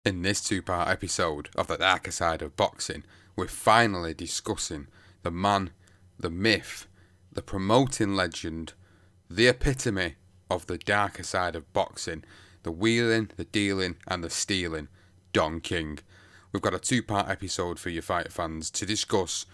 In this two-part episode of The Darker Side of Boxing, we're finally discussing the man, the myth, the promoting legend, the epitome of the darker side of boxing, the wheeling, the dealing and the stealing, Don King. We've got a two-part episode for you fighter fans to discuss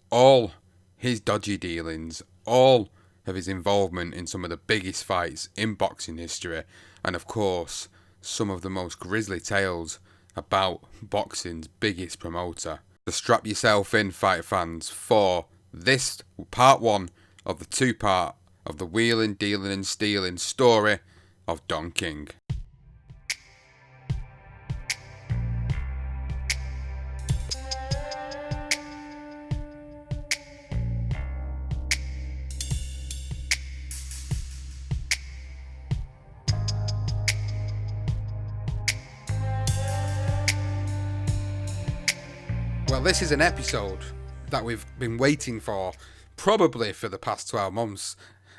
all his dodgy dealings, all of his involvement in some of the biggest fights in boxing history, and of course, some of the most grisly tales about boxing's biggest promoter. So strap yourself in, fighter fans, for this part one of the two-part of the wheeling, dealing and stealing story of Don King. Well, this is an episode that we've been waiting for, probably for the past 12 months,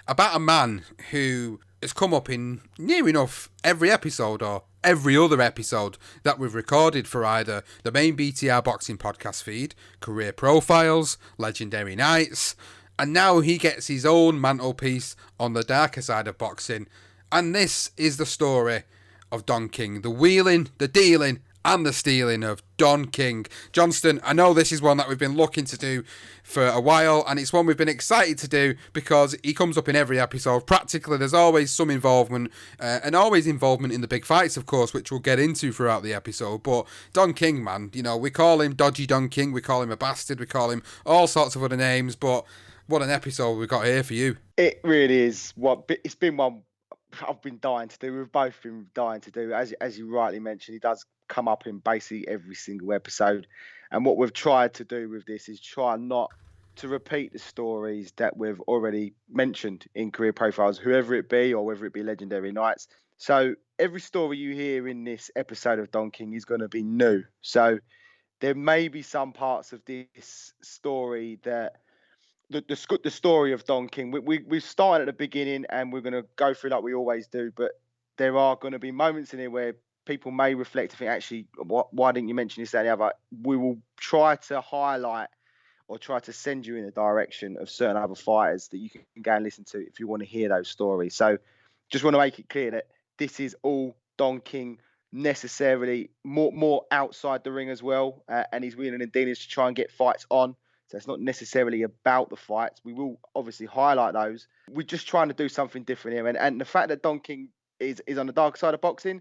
about a man who has come up in near enough every episode or every other episode that we've recorded for either the main BTR Boxing podcast feed, Career Profiles, Legendary Nights, and now he gets his own mantelpiece on the darker side of boxing. And this is the story of Don King, the wheeling, the dealing and the stealing of Don King. Johnston, I know this is one that we've been looking to do for a while, and it's one we've been excited to do because he comes up in every episode. Practically, there's always some involvement, and always involvement in the big fights, of course, which we'll get into throughout the episode. But Don King, man, you know, we call him Dodgy Don King, we call him a bastard, we call him all sorts of other names, but what an episode we've got here for you. It really is. It's been one I've been dying to do. We've both been dying to do. As you rightly mentioned, he does come up in basically every single episode. And what we've tried to do with this is try not to repeat the stories that we've already mentioned in Career Profiles, whoever it be, or whether it be Legendary Nights. So every story you hear in this episode of Don King is going to be new. So there may be some parts of this story that the story of Don King, we've started at the beginning and we're going to go through like we always do, but there are going to be moments in here where people may reflect and think, actually, why didn't you mention this, that, and the other? We will try to highlight or try to send you in the direction of certain other fighters that you can go and listen to if you want to hear those stories. So just want to make it clear that this is all Don King, necessarily more outside the ring as well, and he's wheeling and dealing to try and get fights on. So it's not necessarily about the fights. We will obviously highlight those. We're just trying to do something different here. And the fact that Don King is on the dark side of boxing,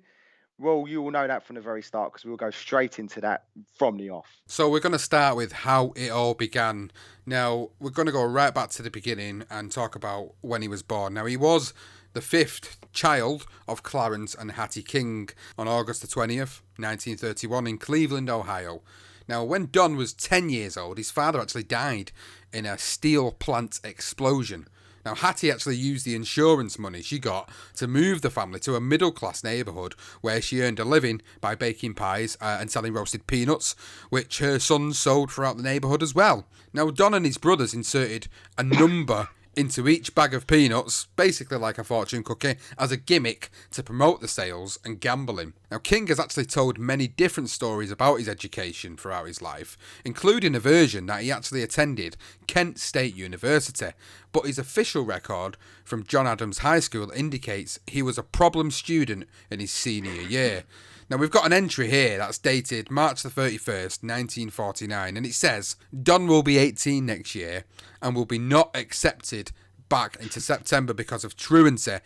well, you will know that from the very start because we'll go straight into that from the off. So we're going to start with how it all began. Now, we're going to go right back to the beginning and talk about when he was born. Now, he was the fifth child of Clarence and Hattie King on August the 20th, 1931 in Cleveland, Ohio. Now, when Don was 10 years old, his father actually died in a steel plant explosion. Now, Hattie actually used the insurance money she got to move the family to a middle-class neighbourhood where she earned a living by baking pies and selling roasted peanuts, which her sons sold throughout the neighbourhood as well. Now, Don and his brothers inserted a number into each bag of peanuts, basically like a fortune cookie, as a gimmick to promote the sales and gambling. Now, King has actually told many different stories about his education throughout his life, including a version that he actually attended Kent State University, but his official record from John Adams High School indicates he was a problem student in his senior year. Now, we've got an entry here that's dated March the 31st, 1949, and it says, Don will be 18 next year and will be not accepted back into September because of truancy,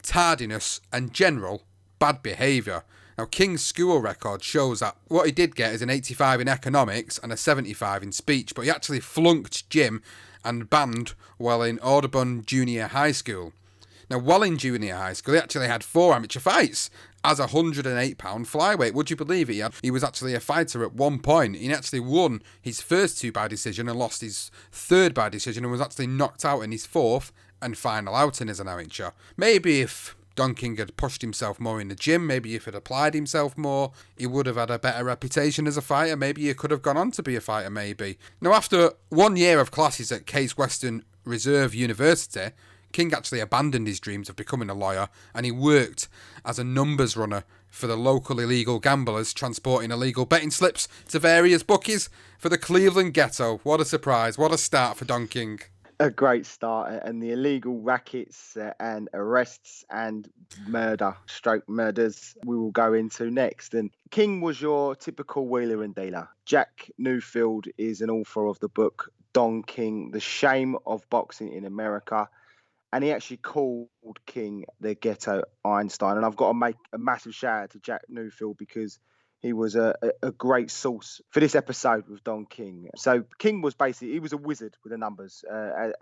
tardiness, and general bad behaviour. Now, King's school record shows that what he did get is an 85 in economics and a 75 in speech, but he actually flunked gym and band while in Audubon Junior High School. Now, while in junior high school, he actually had 4 amateur fights as a 108-pound flyweight. Would you believe it? He was actually a fighter at one point. He actually won his first 2 by decision and lost his 3rd by decision and was actually knocked out in his 4th and final outing as an amateur. Maybe if Don King had pushed himself more in the gym, maybe if he'd applied himself more, he would have had a better reputation as a fighter. Maybe he could have gone on to be a fighter, maybe. Now, after 1 year of classes at Case Western Reserve University, King actually abandoned his dreams of becoming a lawyer and he worked as a numbers runner for the local illegal gamblers transporting illegal betting slips to various bookies for the Cleveland ghetto. What a surprise. What a start for Don King. A great start, and the illegal rackets and arrests and murders we will go into next. And King was your typical wheeler and dealer. Jack Newfield is an author of the book Don King, The Shame of Boxing in America. And he actually called King the ghetto Einstein. And I've got to make a massive shout out to Jack Newfield because he was a great source for this episode with Don King. So King was basically, he was a wizard with the numbers,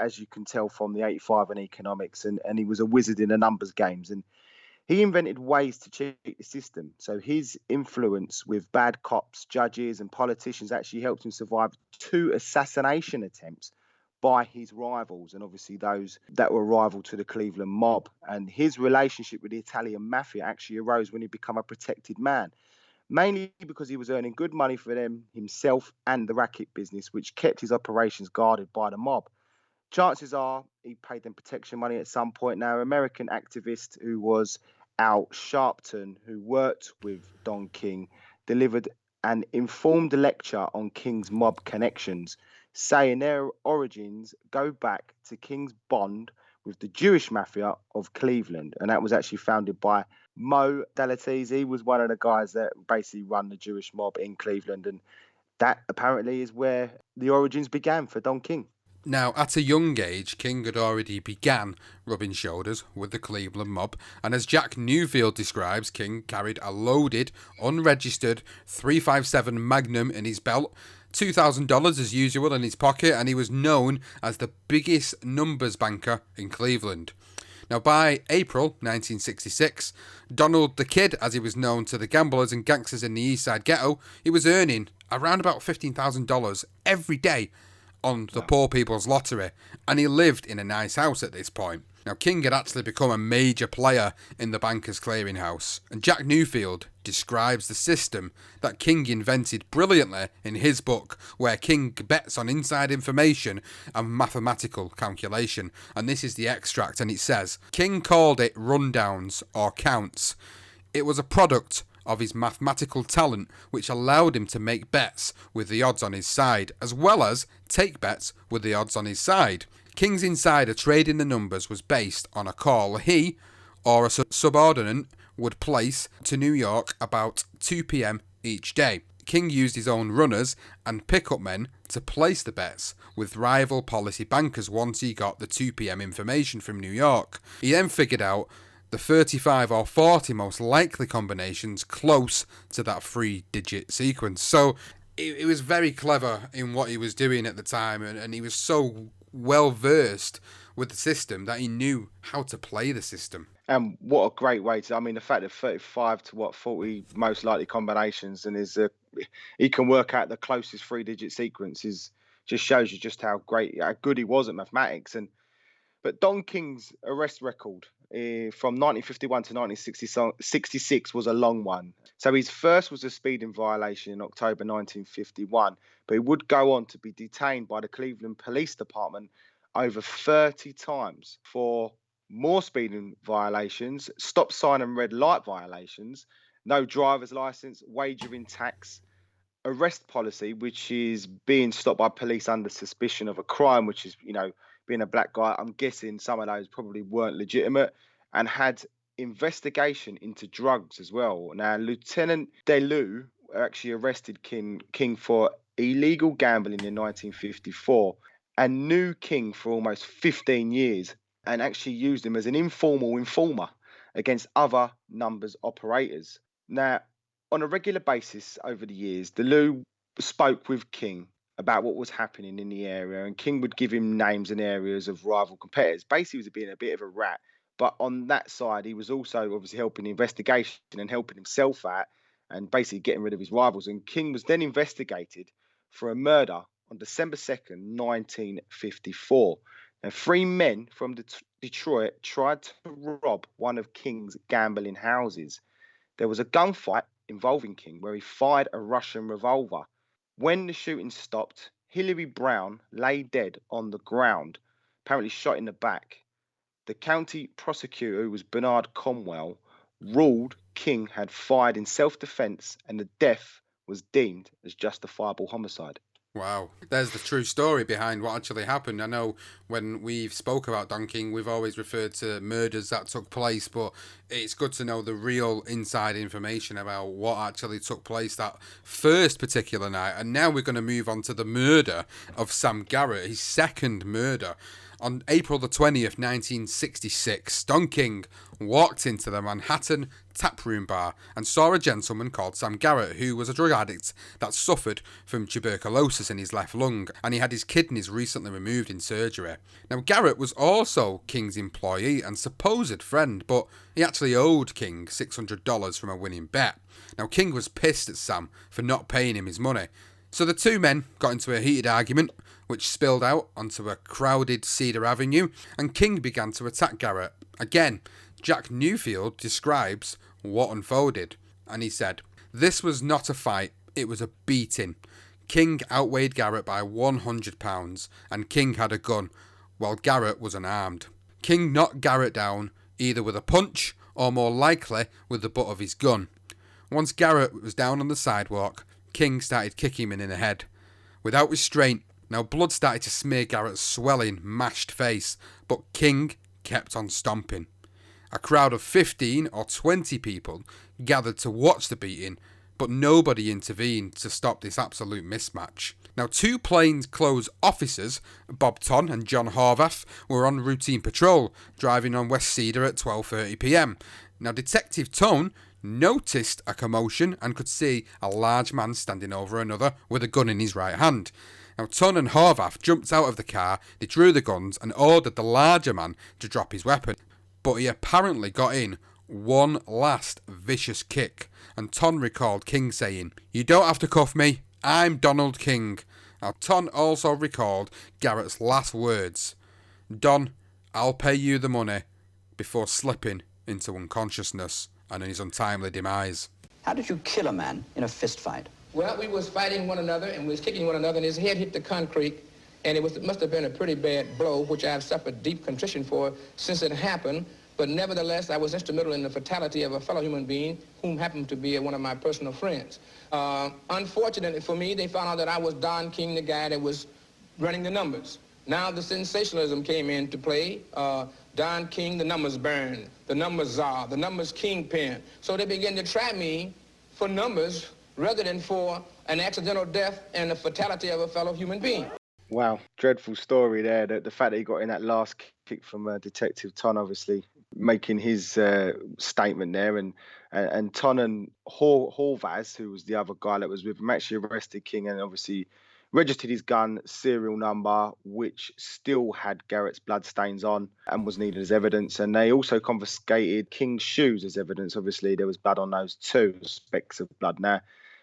as you can tell from the 85 in economics. And he was a wizard in the numbers games. And he invented ways to cheat the system. So his influence with bad cops, judges, and politicians actually helped him survive 2 assassination attempts by his rivals, and obviously those that were rival to the Cleveland mob. And his relationship with the Italian mafia actually arose when he became a protected man, mainly because he was earning good money for them himself and the racket business, which kept his operations guarded by the mob. Chances are he paid them protection money at some point. Now, American activist who was Al Sharpton, who worked with Don King, delivered an informed lecture on King's mob connections, saying their origins go back to King's bond with the Jewish mafia of Cleveland. And that was actually founded by Mo Dalates. He was one of the guys that basically run the Jewish mob in Cleveland. And that apparently is where the origins began for Don King. Now, at a young age, King had already began rubbing shoulders with the Cleveland mob, and as Jack Newfield describes, King carried a loaded, unregistered .357 Magnum in his belt, $2,000 as usual in his pocket, and he was known as the biggest numbers banker in Cleveland. Now, by April 1966, Donald the Kid, as he was known to the gamblers and gangsters in the East Side Ghetto, he was earning around about $15,000 every day on the poor people's lottery, and he lived in a nice house at this point. Now, King had actually become a major player in the Bankers Clearinghouse, and Jack Newfield describes the system that King invented brilliantly in his book, where King bets on inside information and mathematical calculation. And this is the extract, and it says, King called it rundowns or counts. It was a product of his mathematical talent, which allowed him to make bets with the odds on his side, as well as take bets with the odds on his side. King's insider trading the numbers was based on a call he, or a subordinate, would place to New York about 2 p.m. each day. King used his own runners and pick-up men to place the bets with rival policy bankers once he got the 2 p.m. information from New York. He then figured out the 35 or 40 most likely combinations close to that 3-digit sequence. So it was very clever in what he was doing at the time, and he was so well versed with the system that he knew how to play the system. And what a great way to, I mean, the fact that 35 to 40 most likely combinations and he can work out the closest 3-digit sequence just shows you just how good he was at mathematics. But Don King's arrest record from 1951 to 1966 was a long one. So his first was a speeding violation in October 1951, but he would go on to be detained by the Cleveland Police Department over 30 times for more speeding violations, stop sign and red light violations, no driver's license, wagering tax, arrest policy, which is being stopped by police under suspicion of a crime, which is, being a black guy. I'm guessing some of those probably weren't legitimate, and had investigation into drugs as well. Now, Lieutenant DeLue actually arrested King for illegal gambling in 1954 and knew King for almost 15 years and actually used him as an informal informer against other numbers operators. Now, on a regular basis over the years, DeLue spoke with King about what was happening in the area, and King would give him names and areas of rival competitors. Basically, he was being a bit of a rat. But on that side, he was also obviously helping the investigation and helping himself out and basically getting rid of his rivals. And King was then investigated for a murder on December 2nd, 1954. Now, 3 men from Detroit tried to rob one of King's gambling houses. There was a gunfight involving King where he fired a Russian revolver. When the shooting stopped, Hillary Brown lay dead on the ground, apparently shot in the back. The county prosecutor, who was Bernard Conwell, ruled King had fired in self-defense and the death was deemed as justifiable homicide. Wow, there's the true story behind what actually happened. I know when we've spoke about Don King, we've always referred to murders that took place, but it's good to know the real inside information about what actually took place that first particular night. And now we're going to move on to the murder of Sam Garrett, his second murder. On April the 20th, 1966, Don King walked into the Manhattan taproom bar and saw a gentleman called Sam Garrett, who was a drug addict that suffered from tuberculosis in his left lung, and he had his kidneys recently removed in surgery. Now, Garrett was also King's employee and supposed friend, but he actually owed King $600 from a winning bet. Now, King was pissed at Sam for not paying him his money, so the two men got into a heated argument, which spilled out onto a crowded Cedar Avenue, and King began to attack Garrett. Again, Jack Newfield describes what unfolded, and he said, "This was not a fight, it was a beating. King outweighed Garrett by 100 pounds, and King had a gun, while Garrett was unarmed. King knocked Garrett down, either with a punch, or more likely with the butt of his gun. Once Garrett was down on the sidewalk, King started kicking him in the head. Without restraint, now blood started to smear Garrett's swelling, mashed face, but King kept on stomping. A crowd of 15 or 20 people gathered to watch the beating, but nobody intervened to stop this absolute mismatch. Now, two plainclothes officers, Bob Ton and John Horvath, were on routine patrol, driving on West Cedar at 12:30 p.m. Now, Detective Tone noticed a commotion and could see a large man standing over another with a gun in his right hand. Now, Ton and Horvath jumped out of the car, they drew the guns and ordered the larger man to drop his weapon. But he apparently got in one last vicious kick, and Ton recalled King saying, "You don't have to cuff me, I'm Donald King." Now, Ton also recalled Garrett's last words, "Don, I'll pay you the money," before slipping into unconsciousness and his untimely demise. How did you kill a man in a fist fight? Well, we was fighting one another and we was kicking one another, and his head hit the concrete, and it must have been a pretty bad blow, which I've suffered deep contrition for since it happened. But nevertheless, I was instrumental in the fatality of a fellow human being whom happened to be one of my personal friends. Unfortunately for me, they found out that I was Don King, the guy that was running the numbers. Now the sensationalism came into play. Don King, the numbers baron, the numbers czar, the numbers kingpin. So they began to try me for numbers rather than for an accidental death and the fatality of a fellow human being. Wow, dreadful story there. The fact that he got in that last kick from Detective Ton, obviously making his statement there, and Ton and Horvath, who was the other guy that was with him, actually arrested King and obviously registered his gun serial number, which still had Garrett's bloodstains on and was needed as evidence. And they also confiscated King's shoes as evidence. Obviously, there was blood on those too, specks of blood. Now,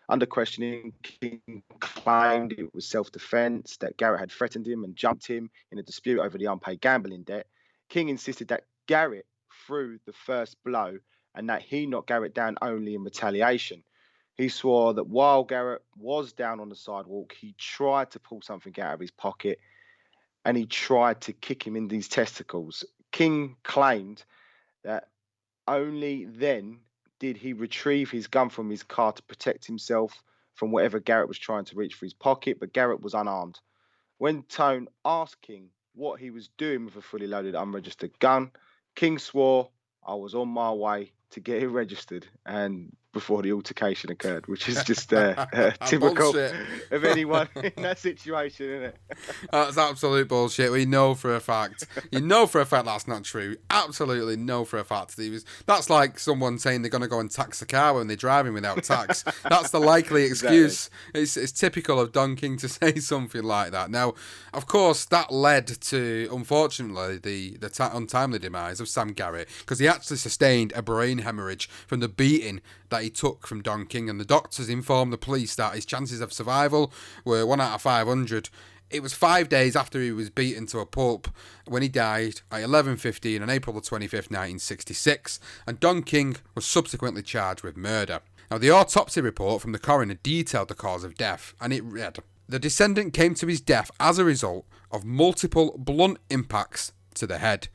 under questioning, King claimed it was self-defense, that Garrett had threatened him and jumped him in a dispute over the unpaid gambling debt. King insisted that Garrett threw the first blow and that he knocked Garrett down only in retaliation. He swore that while Garrett was down on the sidewalk, he tried to pull something out of his pocket and he tried to kick him in these testicles. King claimed that only then did he retrieve his gun from his car to protect himself from whatever Garrett was trying to reach for his pocket, but Garrett was unarmed. When Tone asked King what he was doing with a fully loaded unregistered gun, King swore, "I was on my way to get it registered," and before the altercation occurred, which is just typical of anyone in that situation, isn't it? That's absolute bullshit. We know for a fact. You know for a fact that's not true. Absolutely know for a fact. That's like someone saying they're going to go and tax a car when they're driving without tax. That's the likely excuse. Exactly. It's typical of Don King to say something like that. Now, of course, that led to, unfortunately, the untimely demise of Sam Garrett, because he actually sustained a brain hemorrhage from the beating that he took from Don King, and the doctors informed the police that his chances of survival were 1 out of 500. It was 5 days after he was beaten to a pulp when he died at 11:15 on April the 25th, 1966, and Don King was subsequently charged with murder. Now, the autopsy report from the coroner detailed the cause of death, and it read, "The descendant came to his death as a result of multiple blunt impacts to the head.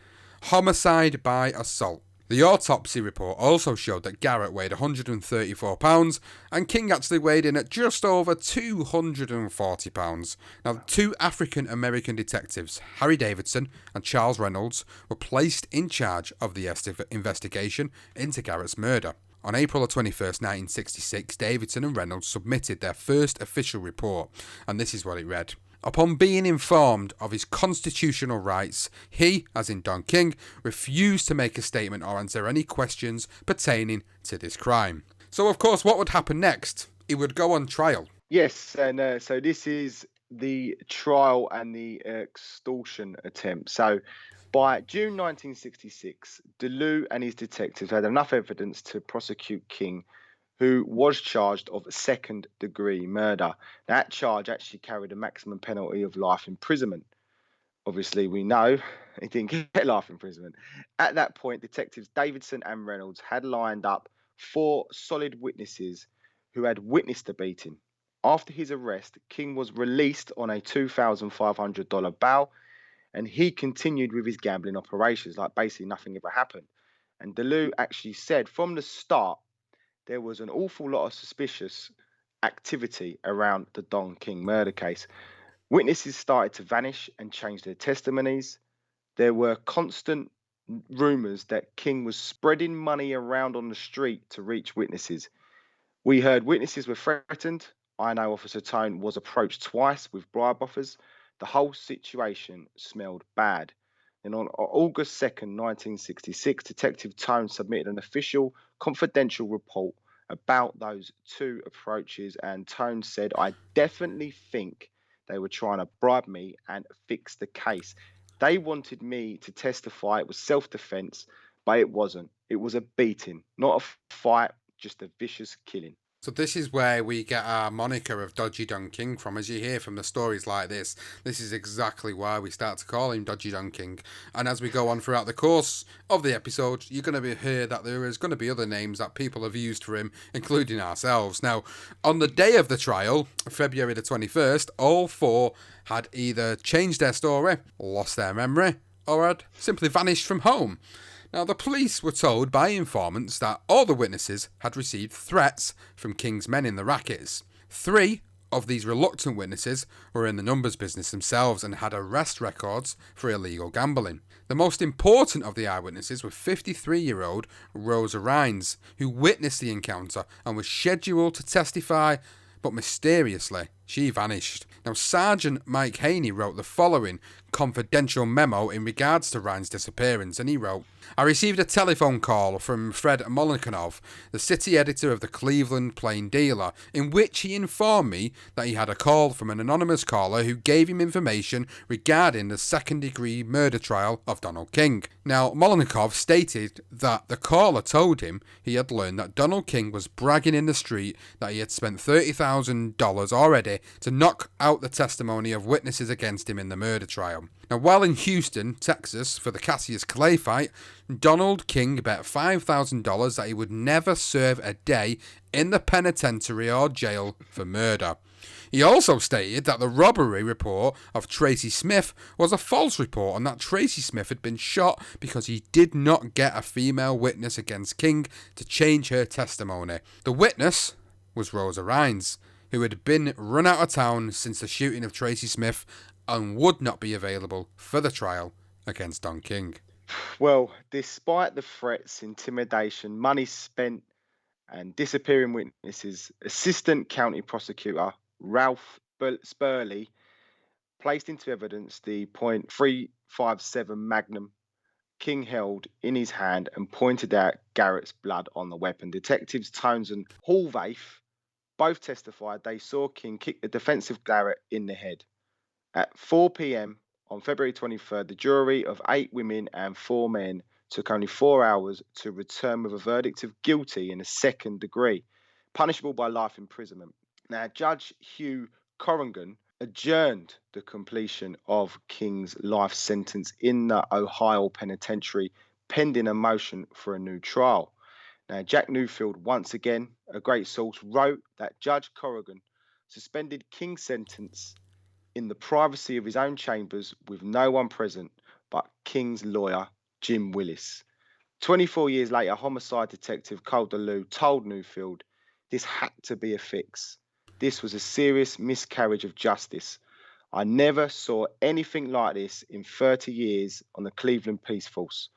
Homicide by assault. The autopsy report also showed that Garrett weighed 134 pounds and King actually weighed in at just over 240 pounds. Now, the two African American detectives, Harry Davidson and Charles Reynolds, were placed in charge of the investigation into Garrett's murder. On April 21st, 1966, Davidson and Reynolds submitted their first official report, and this is what it read. Upon being informed of his constitutional rights, he, as in Don King, refused to make a statement or answer any questions pertaining to this crime. So, of course, what would happen next? He would go on trial. Yes, and so this is the trial and the extortion attempt. So, by June 1966, DeLue and his detectives had enough evidence to prosecute King, who was charged of second-degree murder. That charge actually carried a maximum penalty of life imprisonment. Obviously, we know he didn't get life imprisonment. At that point, detectives Davidson and Reynolds had lined up 4 solid witnesses who had witnessed the beating. After his arrest, King was released on a $2,500 bail, and he continued with his gambling operations, like basically nothing ever happened. And DeLue actually said from the start, there was an awful lot of suspicious activity around the Don King murder case. Witnesses started to vanish and change their testimonies. There were constant rumors that King was spreading money around on the street to reach witnesses. We heard witnesses were threatened. I know Officer Tone was approached twice with bribe offers. The whole situation smelled bad. And on August 2nd, 1966, Detective Tone submitted an official confidential report about those 2 approaches, and Tone said, I definitely think they were trying to bribe me and fix the case. They wanted me to testify it was self-defense, but it wasn't. It was a beating, not a fight, just a vicious killing. So this is where we get our moniker of Dodgy Don King from. As you hear from the stories like this is exactly why we start to call him Dodgy Don King. And as we go on throughout the course of the episode, you're going to hear that there is going to be other names that people have used for him, including ourselves. Now, on the day of the trial, February the 21st, all 4 had either changed their story, lost their memory, or had simply vanished from home. Now, the police were told by informants that all the witnesses had received threats from King's men in the rackets. 3 of these reluctant witnesses were in the numbers business themselves and had arrest records for illegal gambling. The most important of the eyewitnesses were 53-year-old Rosa Rhines, who witnessed the encounter and was scheduled to testify, but mysteriously, she vanished. Now, Sergeant Mike Haney wrote the following confidential memo in regards to Ryan's disappearance, and he wrote, I received a telephone call from Fred Molokhanov, the city editor of the Cleveland Plain Dealer, in which he informed me that he had a call from an anonymous caller who gave him information regarding the second-degree murder trial of Donald King. Now, Molokhanov stated that the caller told him he had learned that Donald King was bragging in the street that he had spent $30,000 already to knock out the testimony of witnesses against him in the murder trial. Now, while in Houston, Texas, for the Cassius Clay fight, Donald King bet $5,000 that he would never serve a day in the penitentiary or jail for murder. He also stated that the robbery report of Tracy Smith was a false report and that Tracy Smith had been shot because he did not get a female witness against King to change her testimony. The witness was Rosa Rhines, who had been run out of town since the shooting of Tracy Smith and would not be available for the trial against Don King. Well, despite the threats, intimidation, money spent, and disappearing witnesses, Assistant County Prosecutor Ralph Spurley placed into evidence the .357 Magnum King held in his hand and pointed out Garrett's blood on the weapon. Detectives Tones and Hallvaith both testified they saw King kick the defensive Garrett in the head. At 4 p.m. on February 23rd, the jury of 8 women and 4 men took only 4 hours to return with a verdict of guilty in the second degree, punishable by life imprisonment. Now, Judge Hugh Corrigan adjourned the completion of King's life sentence in the Ohio penitentiary, pending a motion for a new trial. Now, Jack Newfield, once again, a great source, wrote that Judge Corrigan suspended King's sentence in the privacy of his own chambers with no one present but King's lawyer, Jim Willis. 24 years later, homicide detective Calder Lou told Newfield this had to be a fix. This was a serious miscarriage of justice. I never saw anything like this in 30 years on the Cleveland Police Force.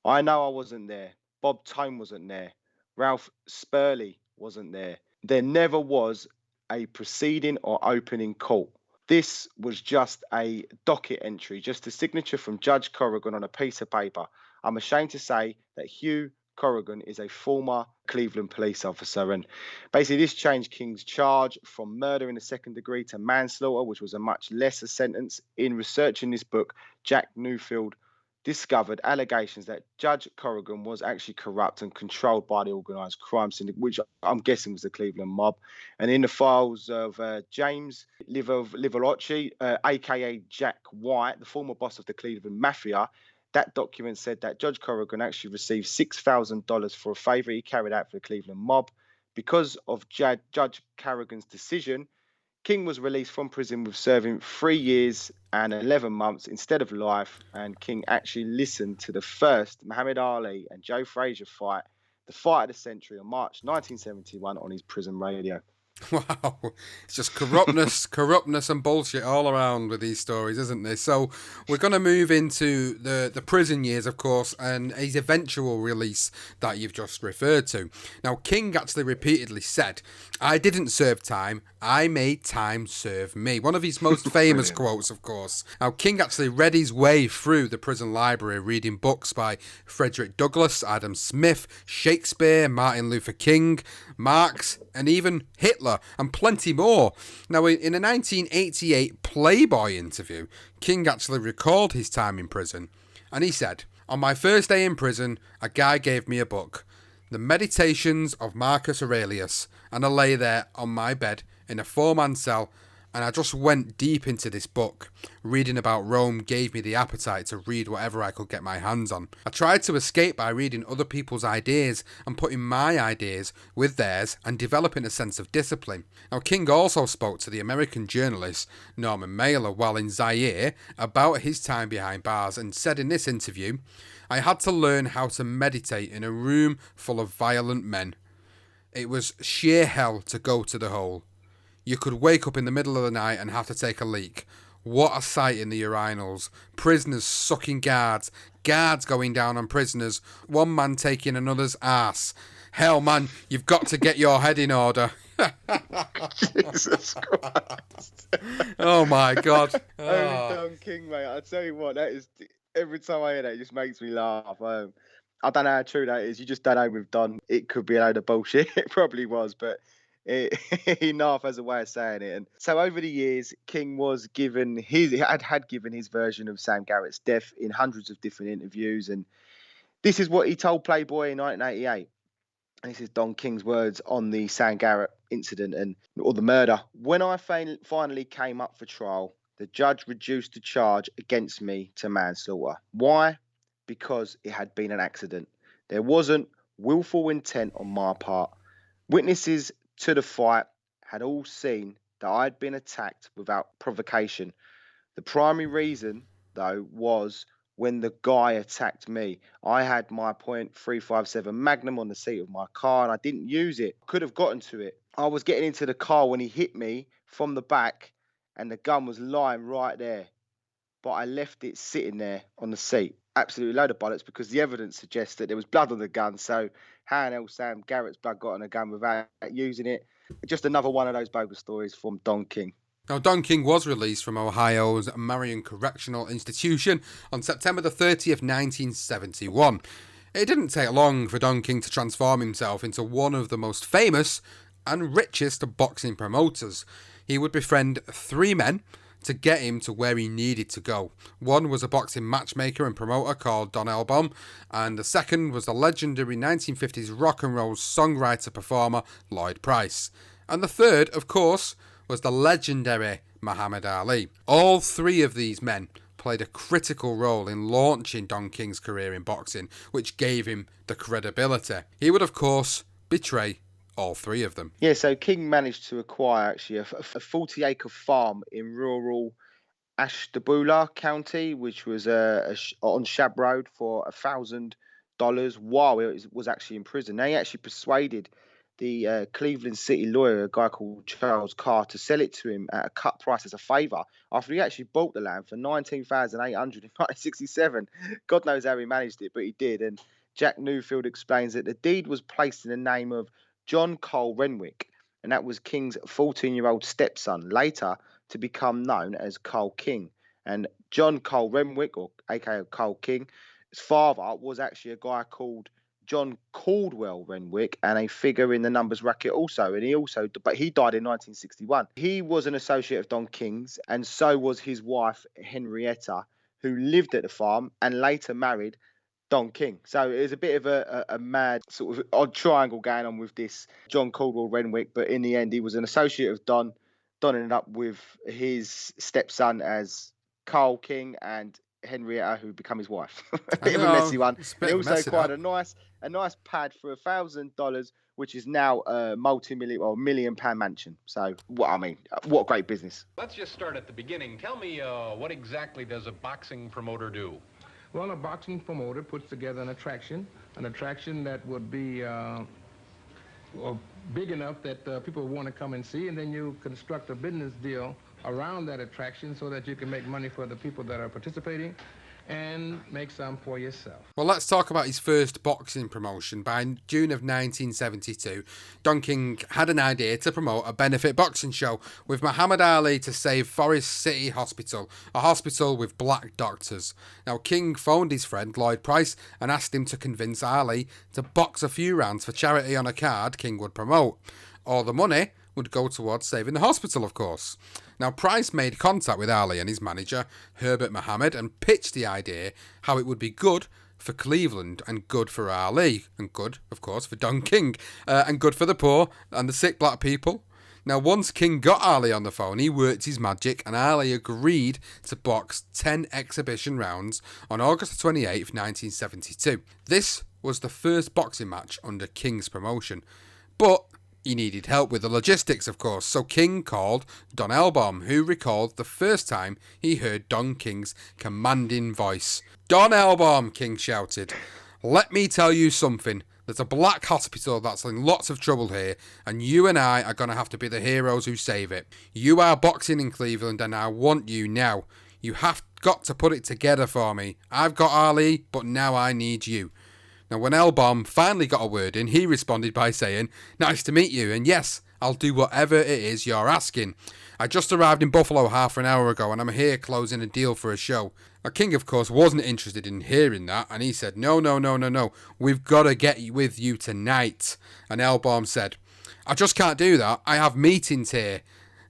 I know I wasn't there. Bob Tone wasn't there. Ralph Spurley wasn't there. There never was a proceeding or opening court. This was just a docket entry, just a signature from Judge Corrigan on a piece of paper. I'm ashamed to say that Hugh Corrigan is a former Cleveland police officer. And basically, this changed King's charge from murder in the second degree to manslaughter, which was a much lesser sentence. In researching this book, Jack Newfield discovered allegations that Judge Corrigan was actually corrupt and controlled by the organised crime syndicate, which I'm guessing was the Cleveland mob. And in the files of James Liverocci, aka Jack White, the former boss of the Cleveland Mafia, that document said that Judge Corrigan actually received $6,000 for a favour he carried out for the Cleveland mob. Because of Judge Corrigan's decision, King was released from prison with serving 3 years and 11 months instead of life, and King actually listened to the first Muhammad Ali and Joe Frazier fight, the fight of the century, on March 1971 on his prison radio. Wow, it's just corruptness and bullshit all around with these stories, isn't there? So we're going to move into the prison years, of course, and his eventual release that you've just referred to. Now, King actually repeatedly said, "I didn't serve time, I made time serve me." One of his most famous quotes, of course. Now, King actually read his way through the prison library, reading books by Frederick Douglass, Adam Smith, Shakespeare, Martin Luther King, Marx, and even Hitler, and plenty more. Now, in a 1988 Playboy interview, King actually recalled his time in prison, and he said, "On my first day in prison, a guy gave me a book, The Meditations of Marcus Aurelius, and I lay there on my bed in a 4-man cell, and I just went deep into this book. Reading about Rome gave me the appetite to read whatever I could get my hands on. I tried to escape by reading other people's ideas and putting my ideas with theirs and developing a sense of discipline." Now, King also spoke to the American journalist Norman Mailer while in Zaire about his time behind bars and said in this interview, "I had to learn how to meditate in a room full of violent men. It was sheer hell to go to the hole. You could wake up in the middle of the night and have to take a leak. What a sight in the urinals. Prisoners sucking guards. Guards going down on prisoners. One man taking another's ass. Hell, man, you've got to get your head in order." Jesus Christ. Oh, my God. Only Don King, mate. I tell you what, that is, every time I hear that, it just makes me laugh. I don't know how true that is. You just don't know with Don. It could be a load of bullshit. It probably was, but enough as a way of saying it. And so over the years, King was given had given his version of Sam Garrett's death in hundreds of different interviews, and this is what he told Playboy in 1988. And this is Don King's words on the Sam Garrett incident or the murder. "When I finally came up for trial, the judge reduced the charge against me to manslaughter. Why? Because it had been an accident. There wasn't willful intent on my part. Witnesses to the fight had all seen that I'd been attacked without provocation. The primary reason, though, was when the guy attacked me. I had my .357 Magnum on the seat of my car and I didn't use it. Could have gotten to it. I was getting into the car when he hit me from the back and the gun was lying right there. But I left it sitting there on the seat. Absolutely load of bollocks, because the evidence suggests that there was blood on the gun. So how in hell Sam Garrett's blood got on a gun without using it? Just another one of those bogus stories from Don King. Now, Don King was released from Ohio's Marion Correctional Institution on September the 30th, 1971. It didn't take long for Don King to transform himself into one of the most famous and richest boxing promoters. He would befriend 3 men to get him to where he needed to go. One was a boxing matchmaker and promoter called Don Elbaum, and the second was the legendary 1950s rock and roll songwriter-performer Lloyd Price. And the third, of course, was the legendary Muhammad Ali. All 3 of these men played a critical role in launching Don King's career in boxing, which gave him the credibility. He would, of course, betray all 3 of them. Yeah, so King managed to acquire actually a 40-acre farm in rural Ashtabula County, which was on Shab Road, for $1,000 while he was actually in prison. Now, he actually persuaded the Cleveland City lawyer, a guy called Charles Carr, to sell it to him at a cut price as a favour after he actually bought the land for $19,800 in 1967. God knows how he managed it, but he did. And Jack Newfield explains that the deed was placed in the name of John Cole Renwick, and that was King's 14-year-old stepson, later to become known as Cole King. And John Cole Renwick, or aka Cole King, his father was actually a guy called John Caldwell Renwick, and a figure in the numbers racket also. And but he died in 1961. He was an associate of Don King's, and so was his wife, Henrietta, who lived at the farm and later married Don King. So it was a bit of a mad sort of odd triangle going on with this John Caldwell Renwick, but in the end, he was an associate of Don. Don ended up with his stepson as Carl King and Henrietta, who became his wife. A bit of a messy one. And he also acquired a nice pad for $1,000, which is now a multi-million or £1 million mansion. So, what a great business. Let's just start at the beginning. Tell me, what exactly does a boxing promoter do? Well, a boxing promoter puts together an attraction that would be big enough that people want to come and see, and then you construct a business deal around that attraction so that you can make money for the people that are participating and make some for yourself. Well, let's talk about his first boxing promotion. By June of 1972, Don King had an idea to promote a benefit boxing show with Muhammad Ali to save Forest City Hospital, a hospital with black doctors. Now, King phoned his friend Lloyd Price and asked him to convince Ali to box a few rounds for charity on a card King would promote. All the money would go towards saving the hospital, of course. Now, Price made contact with Ali and his manager, Herbert Mohammed, and pitched the idea how it would be good for Cleveland and good for Ali, and good, of course, for Don King, and good for the poor and the sick black people. Now, once King got Ali on the phone, he worked his magic, and Ali agreed to box 10 exhibition rounds on August 28th, 1972. This was the first boxing match under King's promotion, but he needed help with the logistics, of course, so King called Don Elbaum, who recalled the first time he heard Don King's commanding voice. "Don Elbaum," King shouted, "let me tell you something. There's a black hospital that's in lots of trouble here, and you and I are going to have to be the heroes who save it. You are boxing in Cleveland, and I want you now. You have got to put it together for me. I've got Ali, but now I need you." Now, when Elbaum finally got a word in, he responded by saying, "Nice to meet you, and yes, I'll do whatever it is you're asking. I just arrived in Buffalo half an hour ago, and I'm here closing a deal for a show." Now, King, of course, wasn't interested in hearing that, and he said, No, we've got to get with you tonight." And Elbaum said, "I just can't do that. I have meetings here."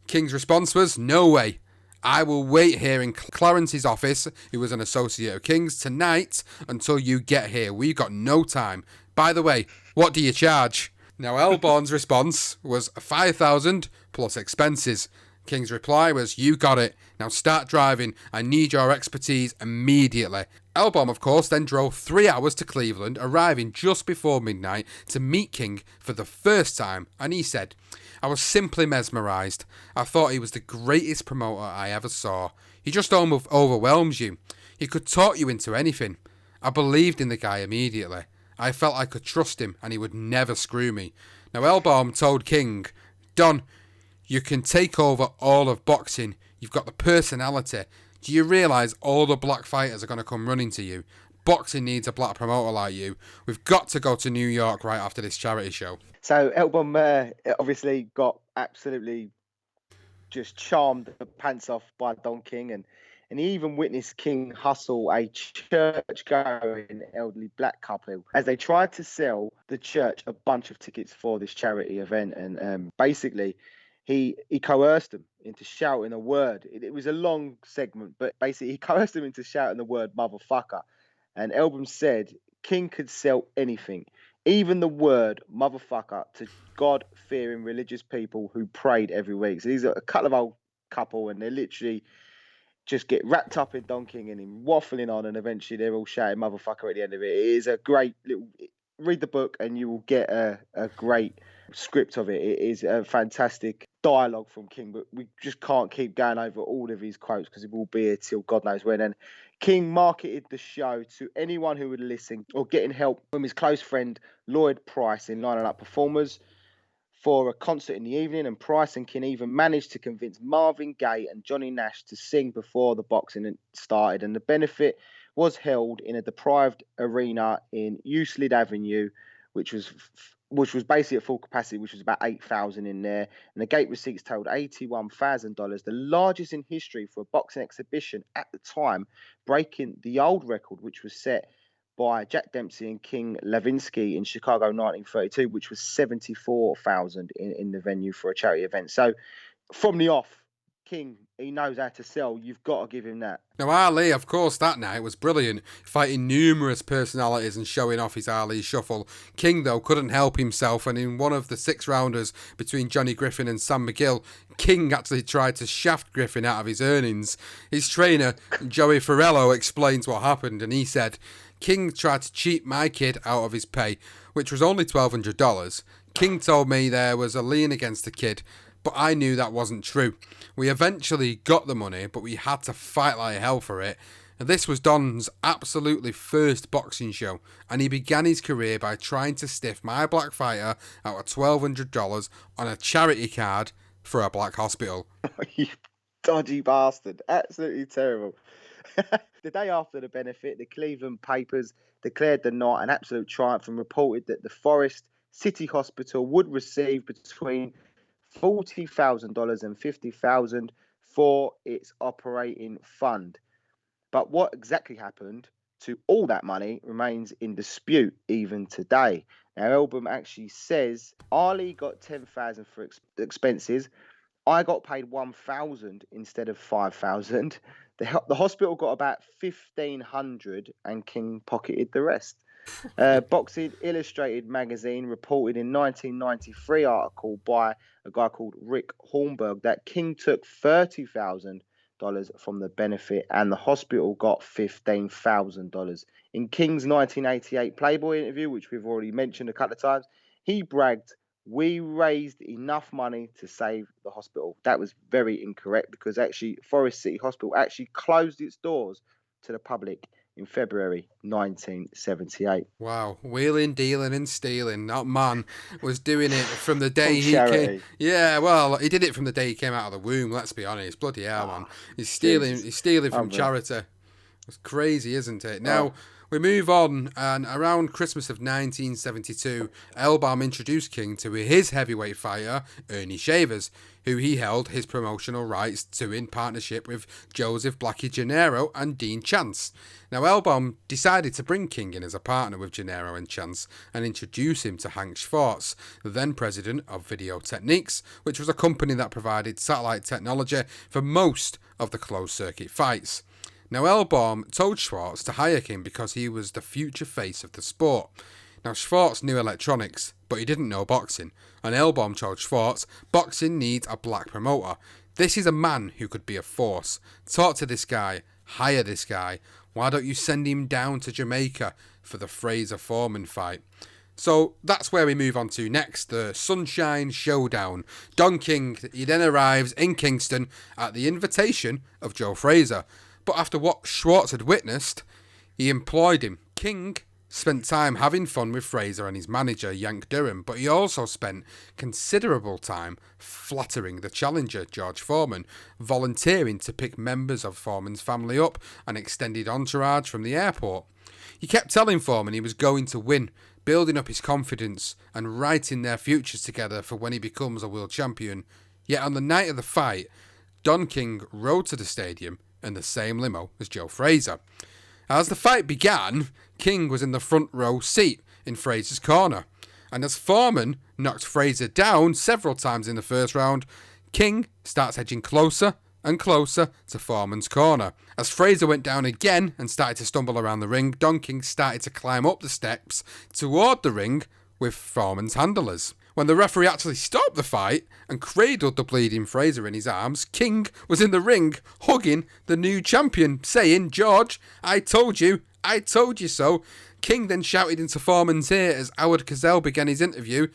King's response was, "No way. I will wait here in Clarence's office, who was an associate of King's, tonight until you get here. We've got no time. By the way, what do you charge?" Now, Elbaum's response was $5,000 plus expenses. King's reply was, "You got it. Now start driving. I need your expertise immediately." Elbaum, of course, then drove 3 hours to Cleveland, arriving just before midnight to meet King for the first time, and he said, "I was simply mesmerised. I thought he was the greatest promoter I ever saw. He just overwhelms you. He could talk you into anything. I believed in the guy immediately. I felt I could trust him and he would never screw me." Now, Elbaum told King, "Don, you can take over all of boxing. You've got the personality. Do you realise all the black fighters are going to come running to you? Boxing needs a black promoter like you. We've got to go to New York right after this charity show." So Elbaum obviously got absolutely just charmed the pants off by Don King, and he even witnessed King hustle a church-going elderly black couple as they tried to sell the church a bunch of tickets for this charity event. And basically, he coerced them into shouting a word. It was a long segment, but basically he coerced them into shouting the word "motherfucker." And Elbaum said King could sell anything, even the word "motherfucker," to God-fearing religious people who prayed every week. So these are a couple of old couple, and they literally just get wrapped up in Don King and him waffling on, and eventually they're all shouting "motherfucker" at the end of it. It is a great little... Read the book and you will get a great script of it. It is a fantastic dialogue from King, but we just can't keep going over all of his quotes because it will be here till God knows when. And King marketed the show to anyone who would listen or getting help from his close friend Lloyd Price in lining up performers for a concert in the evening, and Price and King even managed to convince Marvin Gaye and Johnny Nash to sing before the boxing started. And the benefit was held in a deprived arena in Euclid Avenue, which was basically at full capacity, which was about 8,000 in there. And the gate receipts totaled $81,000, the largest in history for a boxing exhibition at the time, breaking the old record, which was set by Jack Dempsey and King Levinsky in Chicago 1932, which was 74,000 in the venue for a charity event. So from the off, King, he knows how to sell. You've got to give him that. Now, Ali, of course, that night was brilliant, fighting numerous personalities and showing off his Ali shuffle. King, though, couldn't help himself, and in one of the 6-rounders between Johnny Griffin and Sam McGill, King actually tried to shaft Griffin out of his earnings. His trainer, Joey Ferrello, explains what happened, and he said, King tried to cheat my kid out of his pay, which was only $1,200. King told me there was a lien against the kid, but I knew that wasn't true. We eventually got the money, but we had to fight like hell for it. This was Don's absolutely first boxing show, and he began his career by trying to stiff my black fighter out of $1,200 on a charity card for a black hospital. You dodgy bastard. Absolutely terrible. The day after the benefit, the Cleveland papers declared the night an absolute triumph and reported that the Forest City Hospital would receive between $40,000 and $50,000 for its operating fund. But what exactly happened to all that money remains in dispute even today. Now, Elbum actually says, Ali got $10,000 for expenses. I got paid $1,000 instead of $5,000. The hospital got about $1,500 and King pocketed the rest. Boxing Illustrated magazine reported in 1993 article by a guy called Rick Hornberg that King took $30,000 from the benefit and the hospital got $15,000. In King's 1988 Playboy interview, which we've already mentioned a couple of times, he bragged, "We raised enough money to save the hospital." That was very incorrect because actually Forest City Hospital actually closed its doors to the public in February 1978. Wow, wheeling, dealing and stealing. That man was doing it from the day he charity. came. Yeah, well, he did it from the day he came out of the womb, let's be honest. Bloody hell, man. He's stealing from charity. It's crazy, isn't it? Now, we move on, and around Christmas of 1972, Elbam introduced King to his heavyweight fighter, Ernie Shavers, who he held his promotional rights to in partnership with Joseph Blackie Gennaro and Dean Chance. Now, Elbam decided to bring King in as a partner with Gennaro and Chance and introduce him to Hank Schwartz, the then president of Video Techniques, which was a company that provided satellite technology for most of the closed-circuit fights. Now, Elbam told Schwartz to hire King because he was the future face of the sport. Now, Schwartz knew electronics, but he didn't know boxing, and Elbam told Schwartz, boxing needs a black promoter. This is a man who could be a force. Talk to this guy, hire this guy. Why don't you send him down to Jamaica for the Fraser-Foreman fight? So that's where we move on to next, the Sunshine Showdown. Don King, he then arrives in Kingston at the invitation of Joe Frazier. But after what Schwartz had witnessed, he employed him. King spent time having fun with Frazier and his manager, Yank Durham, but he also spent considerable time flattering the challenger, George Foreman, volunteering to pick members of Foreman's family up and extended entourage from the airport. He kept telling Foreman he was going to win, building up his confidence and writing their futures together for when he becomes a world champion. Yet on the night of the fight, Don King rode to the stadium in the same limo as Joe Frazier. As the fight began, King was in the front row seat in Frazier's corner, and as Foreman knocked Frazier down several times in the first round, King starts edging closer and closer to Foreman's corner. As Frazier went down again and started to stumble around the ring, Don King started to climb up the steps toward the ring with Foreman's handlers. When the referee actually stopped the fight and cradled the bleeding Frazier in his arms, King was in the ring hugging the new champion, saying, "George, I told you so." King then shouted into Foreman's ear as Howard Cosell began his interview,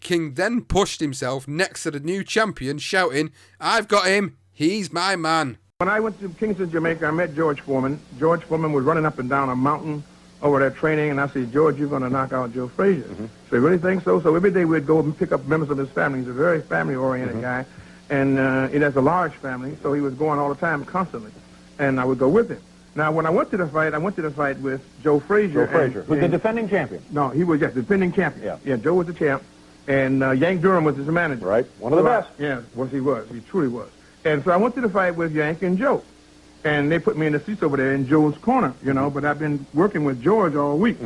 King then pushed himself next to the new champion, shouting, "I've got him, he's my man." When I went to Kingston, Jamaica, I met George Foreman. George Foreman was running up and down a mountain over there training, and I said, "George, you're going to knock out Joe Frazier." So you really think so? So every day we'd go and pick up members of his family. He's a very family-oriented guy, and he has a large family, so he was going all the time, constantly, and I would go with him. Now, when I went to the fight with Joe Frazier. Joe Frazier, who's the defending champion. No, he was, the defending champion. Yeah, Joe was the champ, and Yank Durham was his manager. Right, one of the best. Yeah, he was. He truly was. And so I went to the fight with Yank and Joe. And they put me in the seats over there in Joe's corner, but I've been working with George all week.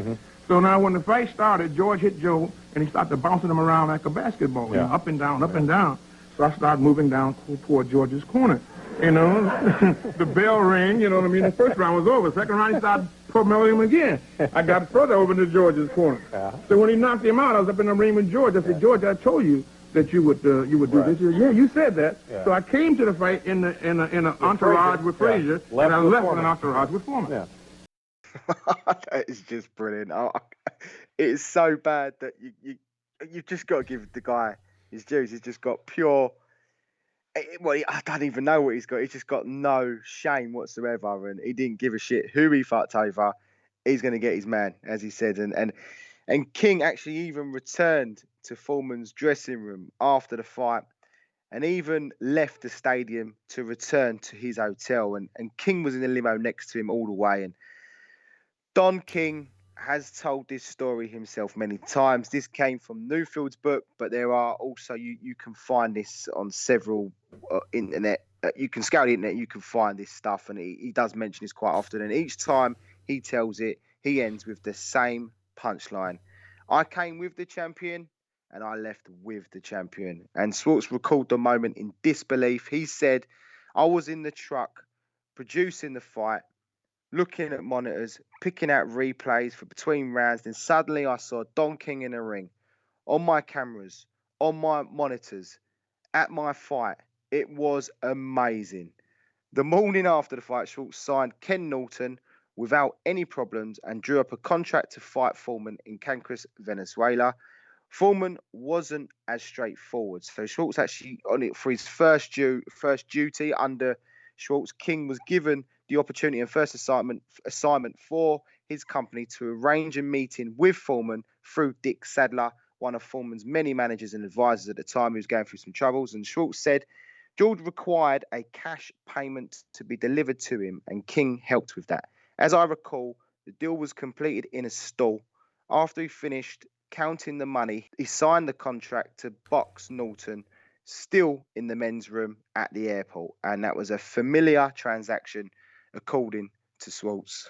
So now when the fight started, George hit Joe, and he started bouncing him around like a basketball, up and down, up and down. So I started moving down toward George's corner. The bell rang, you know what I mean? The first round was over. Second round, he started promoting him again. I got further over to George's corner. So when he knocked him out, I was up in the ring with George. I said, "George, I told you that you would do this." He said, "Yeah, you said that." So I came to the fight in an entourage with Frazier, and I left in an entourage with Foreman. That is just brilliant. It's so bad that you've just got to give the guy his dues. He's just got pure. Well, I don't even know what he's got. He's just got no shame whatsoever, and he didn't give a shit who he fucked over. He's going to get his man, as he said, and King actually even returned to Foreman's dressing room after the fight and even left the stadium to return to his hotel. And King was in the limo next to him all the way. And Don King has told this story himself many times. This came from Newfield's book, but there are also, you can find this on several internet. You can scour the internet, you can find this stuff. And he does mention this quite often. And each time he tells it, he ends with the same punchline. "I came with the champion, and I left with the champion." And Schwartz recalled the moment in disbelief. He said, "I was in the truck, producing the fight, looking at monitors, picking out replays for between rounds. Then suddenly I saw Don King in the ring, on my cameras, on my monitors, at my fight. It was amazing." The morning after the fight, Schwartz signed Ken Norton without any problems and drew up a contract to fight Foreman in Cancun, Venezuela. Foreman wasn't as straightforward. So Schwartz actually, on it for his first duty under Schwartz, King was given the opportunity and first assignment for his company to arrange a meeting with Foreman through Dick Sadler, one of Foreman's many managers and advisors at the time, who was going through some troubles. And Schwartz said George required a cash payment to be delivered to him, and King helped with that. As I recall, the deal was completed in a stall. After he finished counting the money, he signed the contract to box Norton, still in the men's room at the airport. And that was a familiar transaction, according to Schwartz.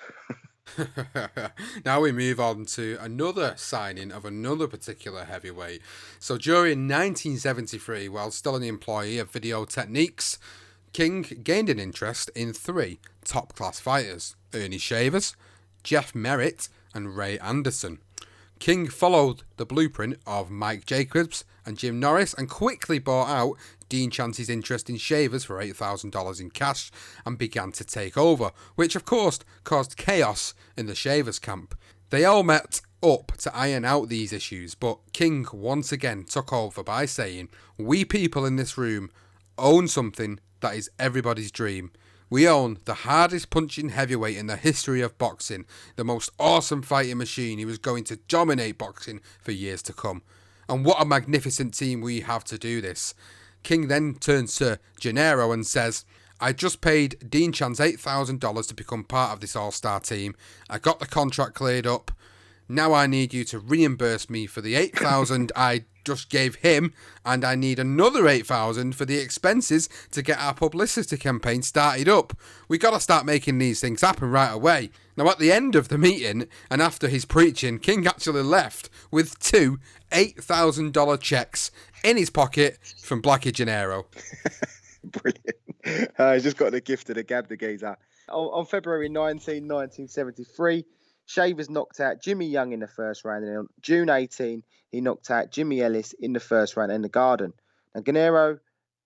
Now we move on to another signing of another particular heavyweight. So during 1973, while still an employee of Video Techniques, King gained an interest in three top-class fighters: Ernie Shavers, Jeff Merritt, and Ray Anderson. King followed the blueprint of Mike Jacobs and Jim Norris and quickly bought out Dean Chance's interest in Shavers for $8,000 in cash and began to take over, which of course caused chaos in the Shavers camp. They all met up to iron out these issues, but King once again took over by saying, "We people in this room own something that is everybody's dream. We own the hardest punching heavyweight in the history of boxing, the most awesome fighting machine who is going to dominate boxing for years to come. And what a magnificent team we have to do this." King then turns to Gennaro and says, "I just paid Dean Chance $8,000 to become part of this all-star team. I got the contract cleared up. Now I need you to reimburse me for the $8,000 I just gave him, and I need another $8,000 for the expenses to get our publicity campaign started up. We got to start making these things happen right away." Now at the end of the meeting, and after his preaching, King actually left with two $8,000 checks in his pocket from Blackie Gennaro. Brilliant. He's just got the gift of the gab, the geezer. On February 19, 1973, Shavers knocked out Jimmy Young in the first round, and on June 18, he knocked out Jimmy Ellis in the first round in the Garden. Now, Gennaro,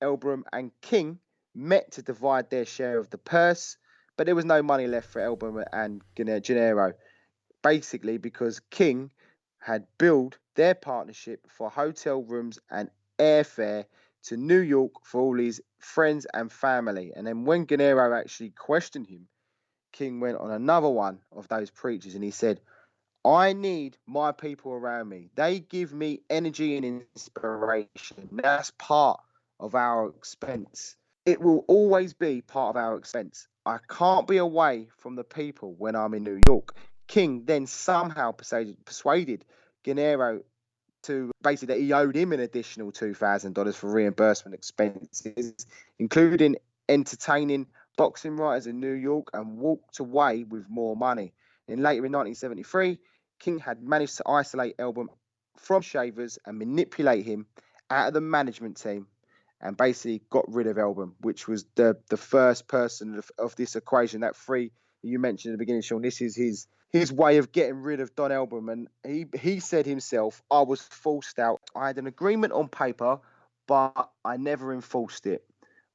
Elbrum, and King met to divide their share of the purse, but there was no money left for Elbrum and Gennaro, basically because King had billed their partnership for hotel rooms and airfare to New York for all his friends and family. And then when Gennaro actually questioned him, King went on another one of those preachers and he said, I need my people around me. They give me energy and inspiration. That's part of our expense. It will always be part of our expense. I can't be away from the people when I'm in New York. King then somehow persuaded Gennaro to basically that he owed him an additional $2,000 for reimbursement expenses, including entertaining boxing writers in New York, and walked away with more money. And later in 1973, King had managed to isolate Elbum from Shavers and manipulate him out of the management team and basically got rid of Elbum, which was the first person of this equation, that three you mentioned at the beginning, Sean. This is his way of getting rid of Don Elbum. And he said himself, I was forced out. I had an agreement on paper, but I never enforced it.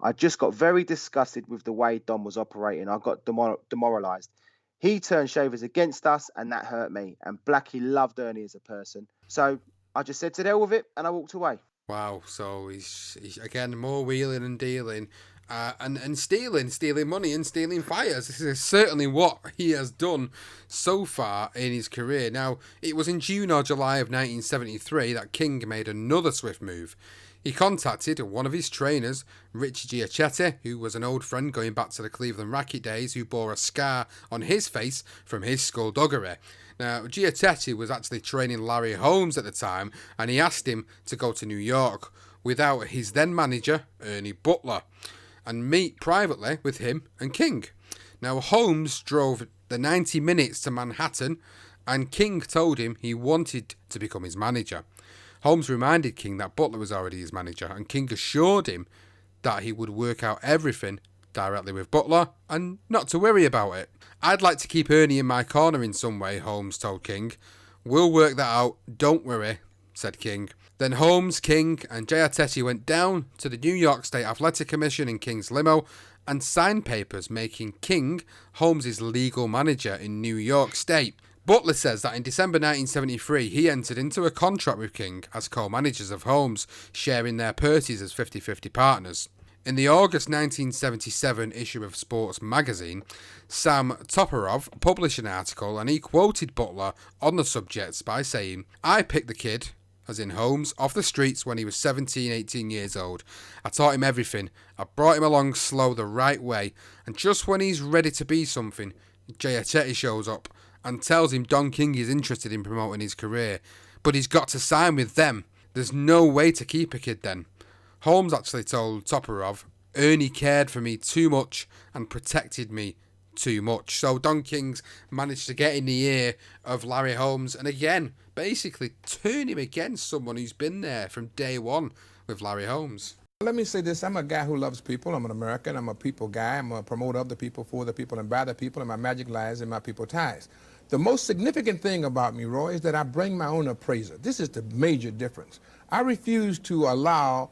I just got very disgusted with the way Don was operating. I got demoralized. He turned Shavers against us, and that hurt me. And Blackie loved Ernie as a person. So I just said to hell with it, and I walked away. Wow, so he's again more wheeling and dealing, and stealing money and stealing fires. This is certainly what he has done so far in his career. Now, it was in June or July of 1973 that King made another swift move. He contacted one of his trainers, Rich Giachetti, who was an old friend going back to the Cleveland Racket days, who bore a scar on his face from his skullduggery. Now, Giachetti was actually training Larry Holmes at the time, and he asked him to go to New York without his then manager, Ernie Butler, and meet privately with him and King. Now, Holmes drove the 90 minutes to Manhattan, and King told him he wanted to become his manager. Holmes reminded King that Butler was already his manager, and King assured him that he would work out everything directly with Butler and not to worry about it. I'd like to keep Ernie in my corner in some way, Holmes told King. We'll work that out, don't worry, said King. Then Holmes, King and Giachetti went down to the New York State Athletic Commission in King's limo and signed papers making King Holmes' legal manager in New York State. Butler says that in December 1973 he entered into a contract with King as co-managers of Holmes, sharing their purses as 50-50 partners. In the August 1977 issue of Sports magazine, Sam Toporov published an article and he quoted Butler on the subject by saying, I picked the kid, as in Holmes, off the streets when he was 17, 18 years old. I taught him everything. I brought him along slow the right way, and just when he's ready to be something, Giachetti shows up and tells him Don King is interested in promoting his career, but he's got to sign with them. There's no way to keep a kid then. Holmes actually told Toporov, Ernie cared for me too much and protected me too much. So Don King's managed to get in the ear of Larry Holmes and again, basically turn him against someone who's been there from day one with Larry Holmes. Let me say this, I'm a guy who loves people. I'm an American. I'm a people guy. I'm a promoter of the people, for the people, and by the people, and my magic lies in my people ties. The most significant thing about me, Roy, is that I bring my own appraiser. This is the major difference. I refuse to allow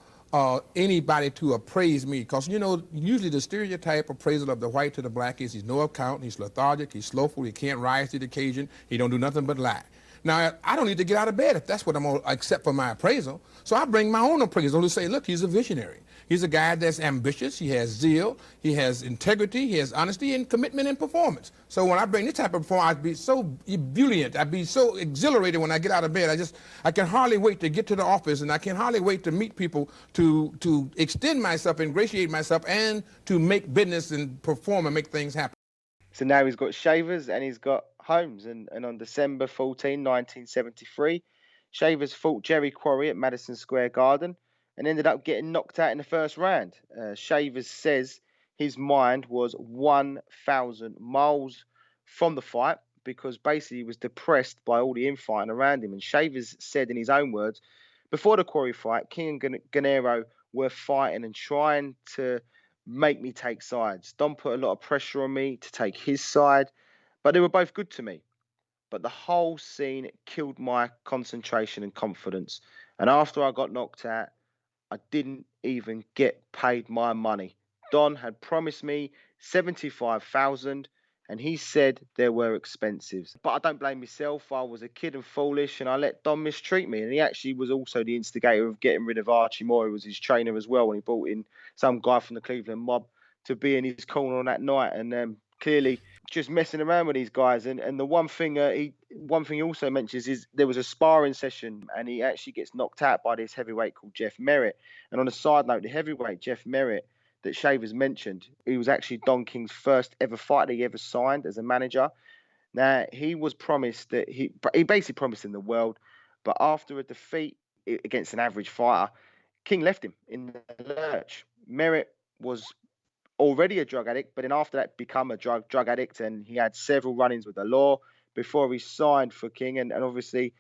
anybody to appraise me, because, you know, usually the stereotype appraisal of the white to the black is he's no account, he's lethargic, he's slowful, he can't rise to the occasion, he don't do nothing but lie. Now, I don't need to get out of bed if that's what I'm going to accept for my appraisal. So I bring my own appraisal to say, look, he's a visionary. He's a guy that's ambitious, he has zeal, he has integrity, he has honesty and commitment and performance. So when I bring this type of performance, I'd be so ebullient, I'd be so exhilarated when I get out of bed. I can hardly wait to get to the office, and I can hardly wait to meet people, to extend myself, ingratiate myself, and to make business and perform and make things happen. So now he's got Shavers and he's got Holmes. And on December 14, 1973, Shavers fought Jerry Quarry at Madison Square Garden and ended up getting knocked out in the first round. Shavers says his mind was 1,000 miles from the fight because basically he was depressed by all the infighting around him. And Shavers said in his own words, before the Quarry fight, King and Gennaro were fighting and trying to make me take sides. Don put a lot of pressure on me to take his side, but they were both good to me. But the whole scene killed my concentration and confidence. And after I got knocked out, I didn't even get paid my money. Don had promised me $75,000, and he said there were expensives. But I don't blame myself. I was a kid and foolish, and I let Don mistreat me. And he actually was also the instigator of getting rid of Archie Moore, who was his trainer as well, when he brought in some guy from the Cleveland mob to be in his corner on that night. And clearly just messing around with these guys. And the one thing he also mentions is there was a sparring session, and he actually gets knocked out by this heavyweight called Jeff Merritt. And on a side note, the heavyweight Jeff Merritt that Shavers mentioned, he was actually Don King's first ever fight that he ever signed as a manager. Now, he was promised that he basically promised him the world, but after a defeat against an average fighter, King left him in the lurch. Merritt was already a drug addict, but then after that become a drug addict, and he had several run-ins with the law before he signed for King. And obviously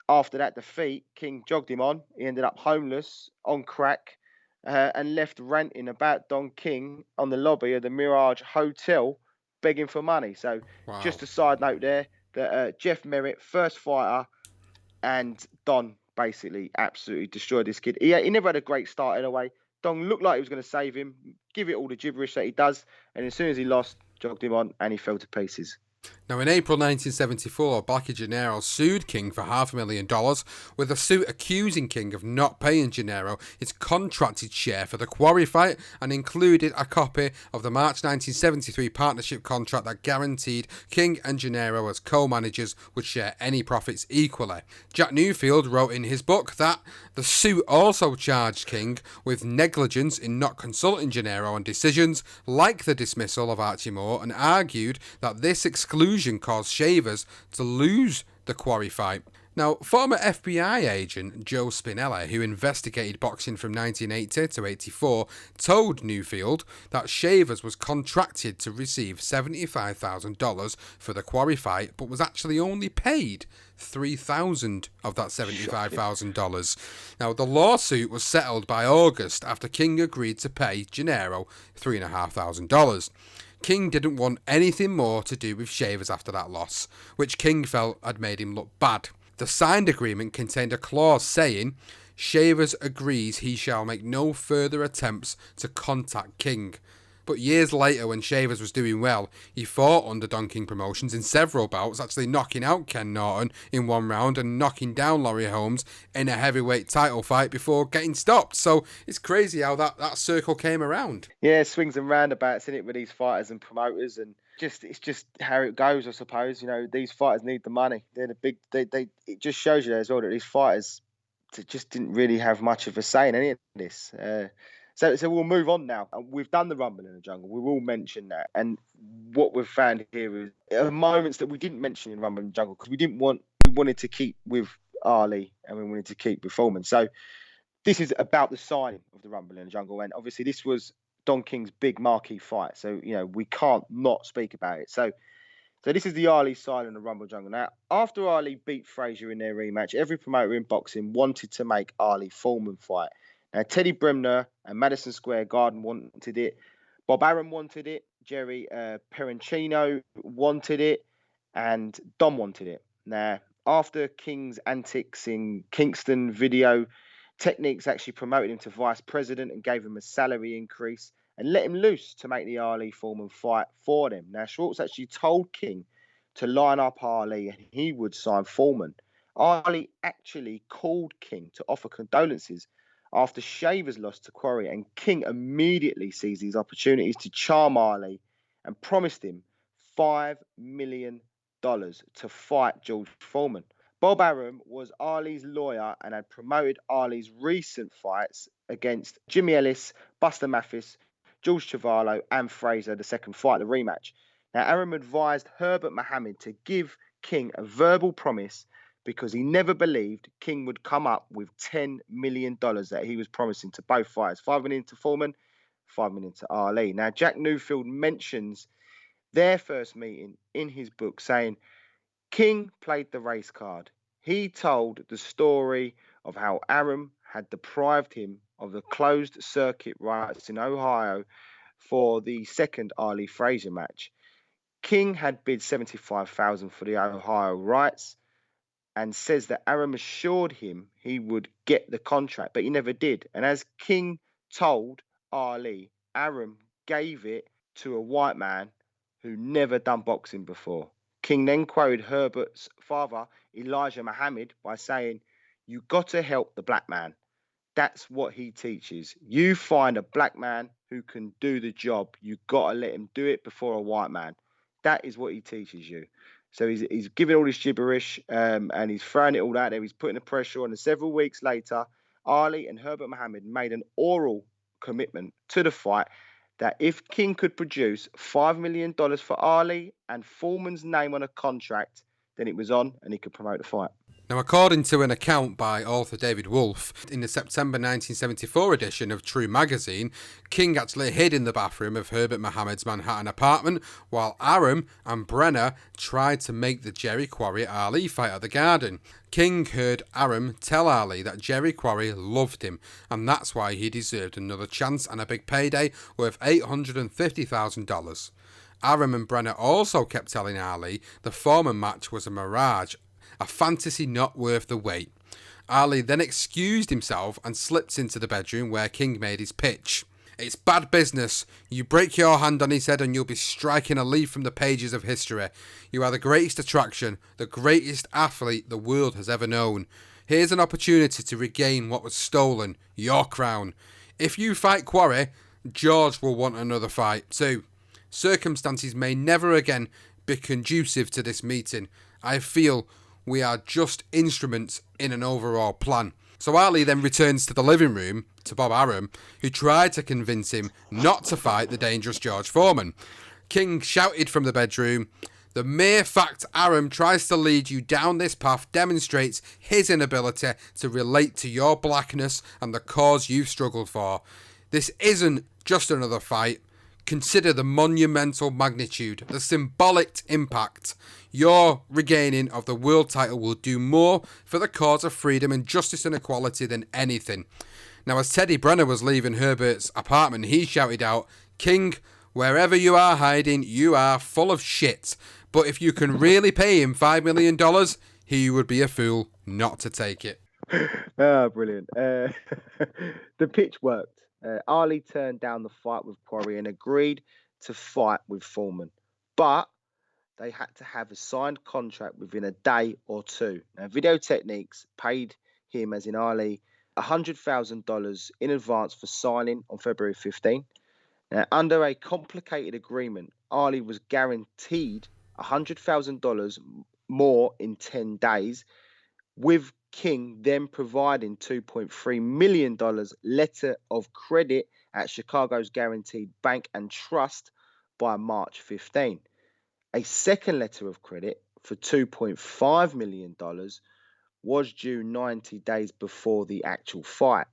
after that defeat, King jogged him on. He ended up homeless, on crack, and left ranting about Don King on the lobby of the Mirage Hotel, begging for money. So just a side note there, that Jeff Merritt, first fighter, and Don basically absolutely destroyed this kid. He never had a great start anyway. Don looked like he was going to save him, give it all the gibberish that he does, and as soon as he lost, jogged him on, and he fell to pieces. Now, in April 1974, Blackie Gennaro sued King for $500,000, with a suit accusing King of not paying Gennaro his contracted share for the Quarry fight, and included a copy of the March 1973 partnership contract that guaranteed King and Gennaro as co-managers would share any profits equally. Jack Newfield wrote in his book that the suit also charged King with negligence in not consulting Gennaro on decisions like the dismissal of Archie Moore, and argued that this exclusion caused Shavers to lose the Quarry fight. Now, former FBI agent Joe Spinella, who investigated boxing from 1980 to 84, told Newfield that Shavers was contracted to receive $75,000 for the Quarry fight, but was actually only paid $3,000 of that $75,000. Now, the lawsuit was settled by August after King agreed to pay Gennaro $3,500. King didn't want anything more to do with Shavers after that loss, which King felt had made him look bad. The signed agreement contained a clause saying, Shavers agrees he shall make no further attempts to contact King. But years later, when Shavers was doing well, he fought under Don King Promotions in several bouts, actually knocking out Ken Norton in one round and knocking down Laurie Holmes in a heavyweight title fight before getting stopped. So it's crazy how that circle came around. Yeah, swings and roundabouts in it with these fighters and promoters, and it's just how it goes, I suppose. You know, these fighters need the money. They're the big. It just shows you as well that these fighters just didn't really have much of a say in any of this. So we'll move on now. We've done the Rumble in the Jungle. We will mention that. And what we've found here is moments that we didn't mention in Rumble in the Jungle because we wanted to keep with Ali and we wanted to keep with Foreman. So this is about the signing of the Rumble in the Jungle. And obviously this was Don King's big marquee fight. So, you know, we can't not speak about it. So this is the Ali side in the Rumble Jungle. Now, after Ali beat Frazier in their rematch, every promoter in boxing wanted to make Ali Foreman fight. Now, Teddy Bremner and Madison Square Garden wanted it. Bob Arum wanted it. Jerry Perencino wanted it. And Dom wanted it. Now, after King's antics in Kingston Video, Techniques actually promoted him to vice president and gave him a salary increase and let him loose to make the Ali Foreman fight for them. Now, Schwartz actually told King to line up Ali and he would sign Foreman. Ali actually called King to offer condolences after Shavers lost to Quarry, and King immediately seized these opportunities to charm Ali and promised him $5 million to fight George Foreman. Bob Arum was Ali's lawyer and had promoted Ali's recent fights against Jimmy Ellis, Buster Mathis, George Chavallo and Fraser, the second fight, the rematch. Now, Arum advised Herbert Mohammed to give King a verbal promise because he never believed King would come up with $10 million that he was promising to both fighters. $5 million to Foreman, $5 million to Ali. Now, Jack Newfield mentions their first meeting in his book, saying, King played the race card. He told the story of how Arum had deprived him of the closed circuit rights in Ohio for the second Ali Frazier match. King had bid $75,000 for the Ohio rights and says that Arum assured him he would get the contract, but he never did. And as King told Ali, Arum gave it to a white man who never done boxing before. King then quoted Herbert's father, Elijah Muhammad, by saying, "You got to help the black man. That's what he teaches. You find a black man who can do the job. You got to let him do it before a white man. That is what he teaches you." So he's giving all this gibberish and he's throwing it all out there. He's putting the pressure on. And several weeks later, Ali and Herbert Muhammad made an oral commitment to the fight that if King could produce $5 million for Ali and Foreman's name on a contract, then it was on and he could promote the fight. Now, according to an account by author David Wolfe, in the September 1974 edition of True magazine, King actually hid in the bathroom of Herbert Muhammad's Manhattan apartment while Arum and Brenner tried to make the Jerry Quarry Ali fight at the Garden. King heard Arum tell Ali that Jerry Quarry loved him, and that's why he deserved another chance and a big payday worth $850,000. Arum and Brenner also kept telling Ali the Foreman match was a mirage, a fantasy not worth the wait. Ali then excused himself and slipped into the bedroom where King made his pitch. "It's bad business. You break your hand on his head and you'll be striking a leaf from the pages of history. You are the greatest attraction, the greatest athlete the world has ever known. Here's an opportunity to regain what was stolen, your crown. If you fight Quarry, George will want another fight too. Circumstances may never again be conducive to this meeting. I feel we are just instruments in an overall plan." So Ali then returns to the living room to Bob Arum, who tried to convince him not to fight the dangerous George Foreman. King shouted from the bedroom, "The mere fact Arum tries to lead you down this path demonstrates his inability to relate to your blackness and the cause you've struggled for. This isn't just another fight. Consider the monumental magnitude, the symbolic impact. Your regaining of the world title will do more for the cause of freedom and justice and equality than anything." Now, as Teddy Brenner was leaving Herbert's apartment, he shouted out, "King, wherever you are hiding, you are full of shit. But if you can really pay him $5 million, he would be a fool not to take it." Brilliant. The pitch worked. Ali turned down the fight with Quarry and agreed to fight with Foreman. But they had to have a signed contract within a day or two. Now, Video Techniques paid him, as in Ali, $100,000 in advance for signing on February 15. Now, under a complicated agreement, Ali was guaranteed $100,000 more in 10 days, with King then providing $2.3 million letter of credit at Chicago's Guaranteed Bank and Trust by March 15. A second letter of credit for $2.5 million was due 90 days before the actual fight.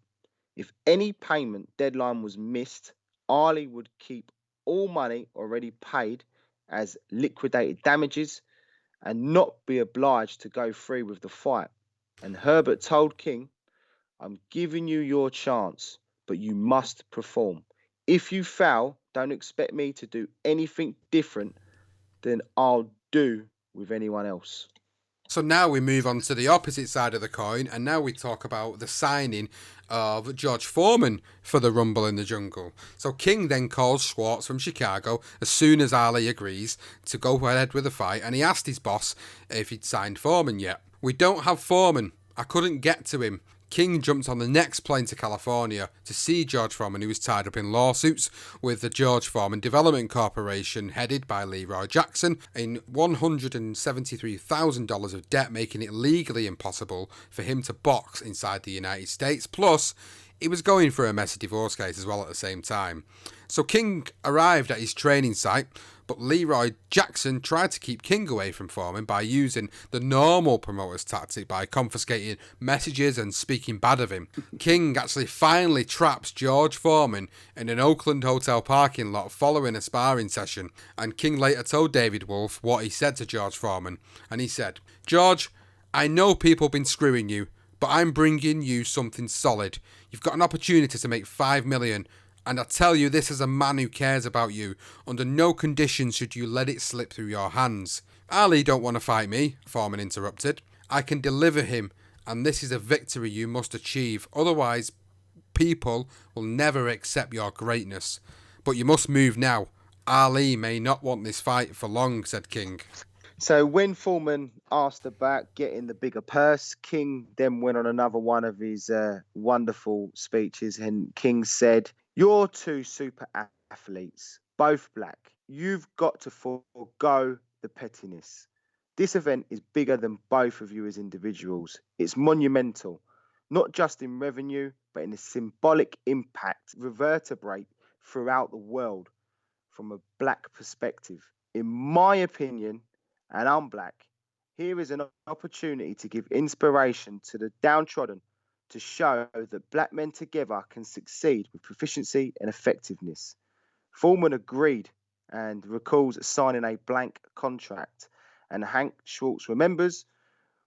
If any payment deadline was missed, Ali would keep all money already paid as liquidated damages and not be obliged to go through with the fight. And Herbert told King, "I'm giving you your chance, but you must perform. If you fail, don't expect me to do anything different than I'll do with anyone else." So now we move on to the opposite side of the coin, and now we talk about the signing of George Foreman for the Rumble in the Jungle. So King then calls Schwartz from Chicago as soon as Ali agrees to go ahead with the fight, and he asked his boss if he'd signed Foreman yet. "We don't have Foreman. I couldn't get to him." King jumped on the next plane to California to see George Foreman, who was tied up in lawsuits with the George Foreman Development Corporation, headed by Leroy Jackson, in $173,000 of debt, making it legally impossible for him to box inside the United States. Plus, he was going through a messy divorce case as well at the same time. So King arrived at his training site, but Leroy Jackson tried to keep King away from Foreman by using the normal promoter's tactic by confiscating messages and speaking bad of him. King actually finally traps George Foreman in an Oakland hotel parking lot following a sparring session, and King later told David Wolfe what he said to George Foreman, and he said, "George, I know people have been screwing you, but I'm bringing you something solid. You've got an opportunity to make $5 million. And I tell you this as a man who cares about you. Under no conditions should you let it slip through your hands." "Ali don't want to fight me," Foreman interrupted. "I can deliver him, and this is a victory you must achieve. Otherwise, people will never accept your greatness. But you must move now. Ali may not want this fight for long, said King. So when Foreman asked about getting the bigger purse, King then went on another one of his wonderful speeches, and King said, "You're two super athletes, both black. You've got to forego the pettiness. This event is bigger than both of you as individuals. It's monumental, not just in revenue, but in the symbolic impact reverberate throughout the world from a black perspective. In my opinion, and I'm black, here is an opportunity to give inspiration to the downtrodden, to show that black men together can succeed with proficiency and effectiveness." Foreman agreed and recalls signing a blank contract, and Hank Schwartz remembers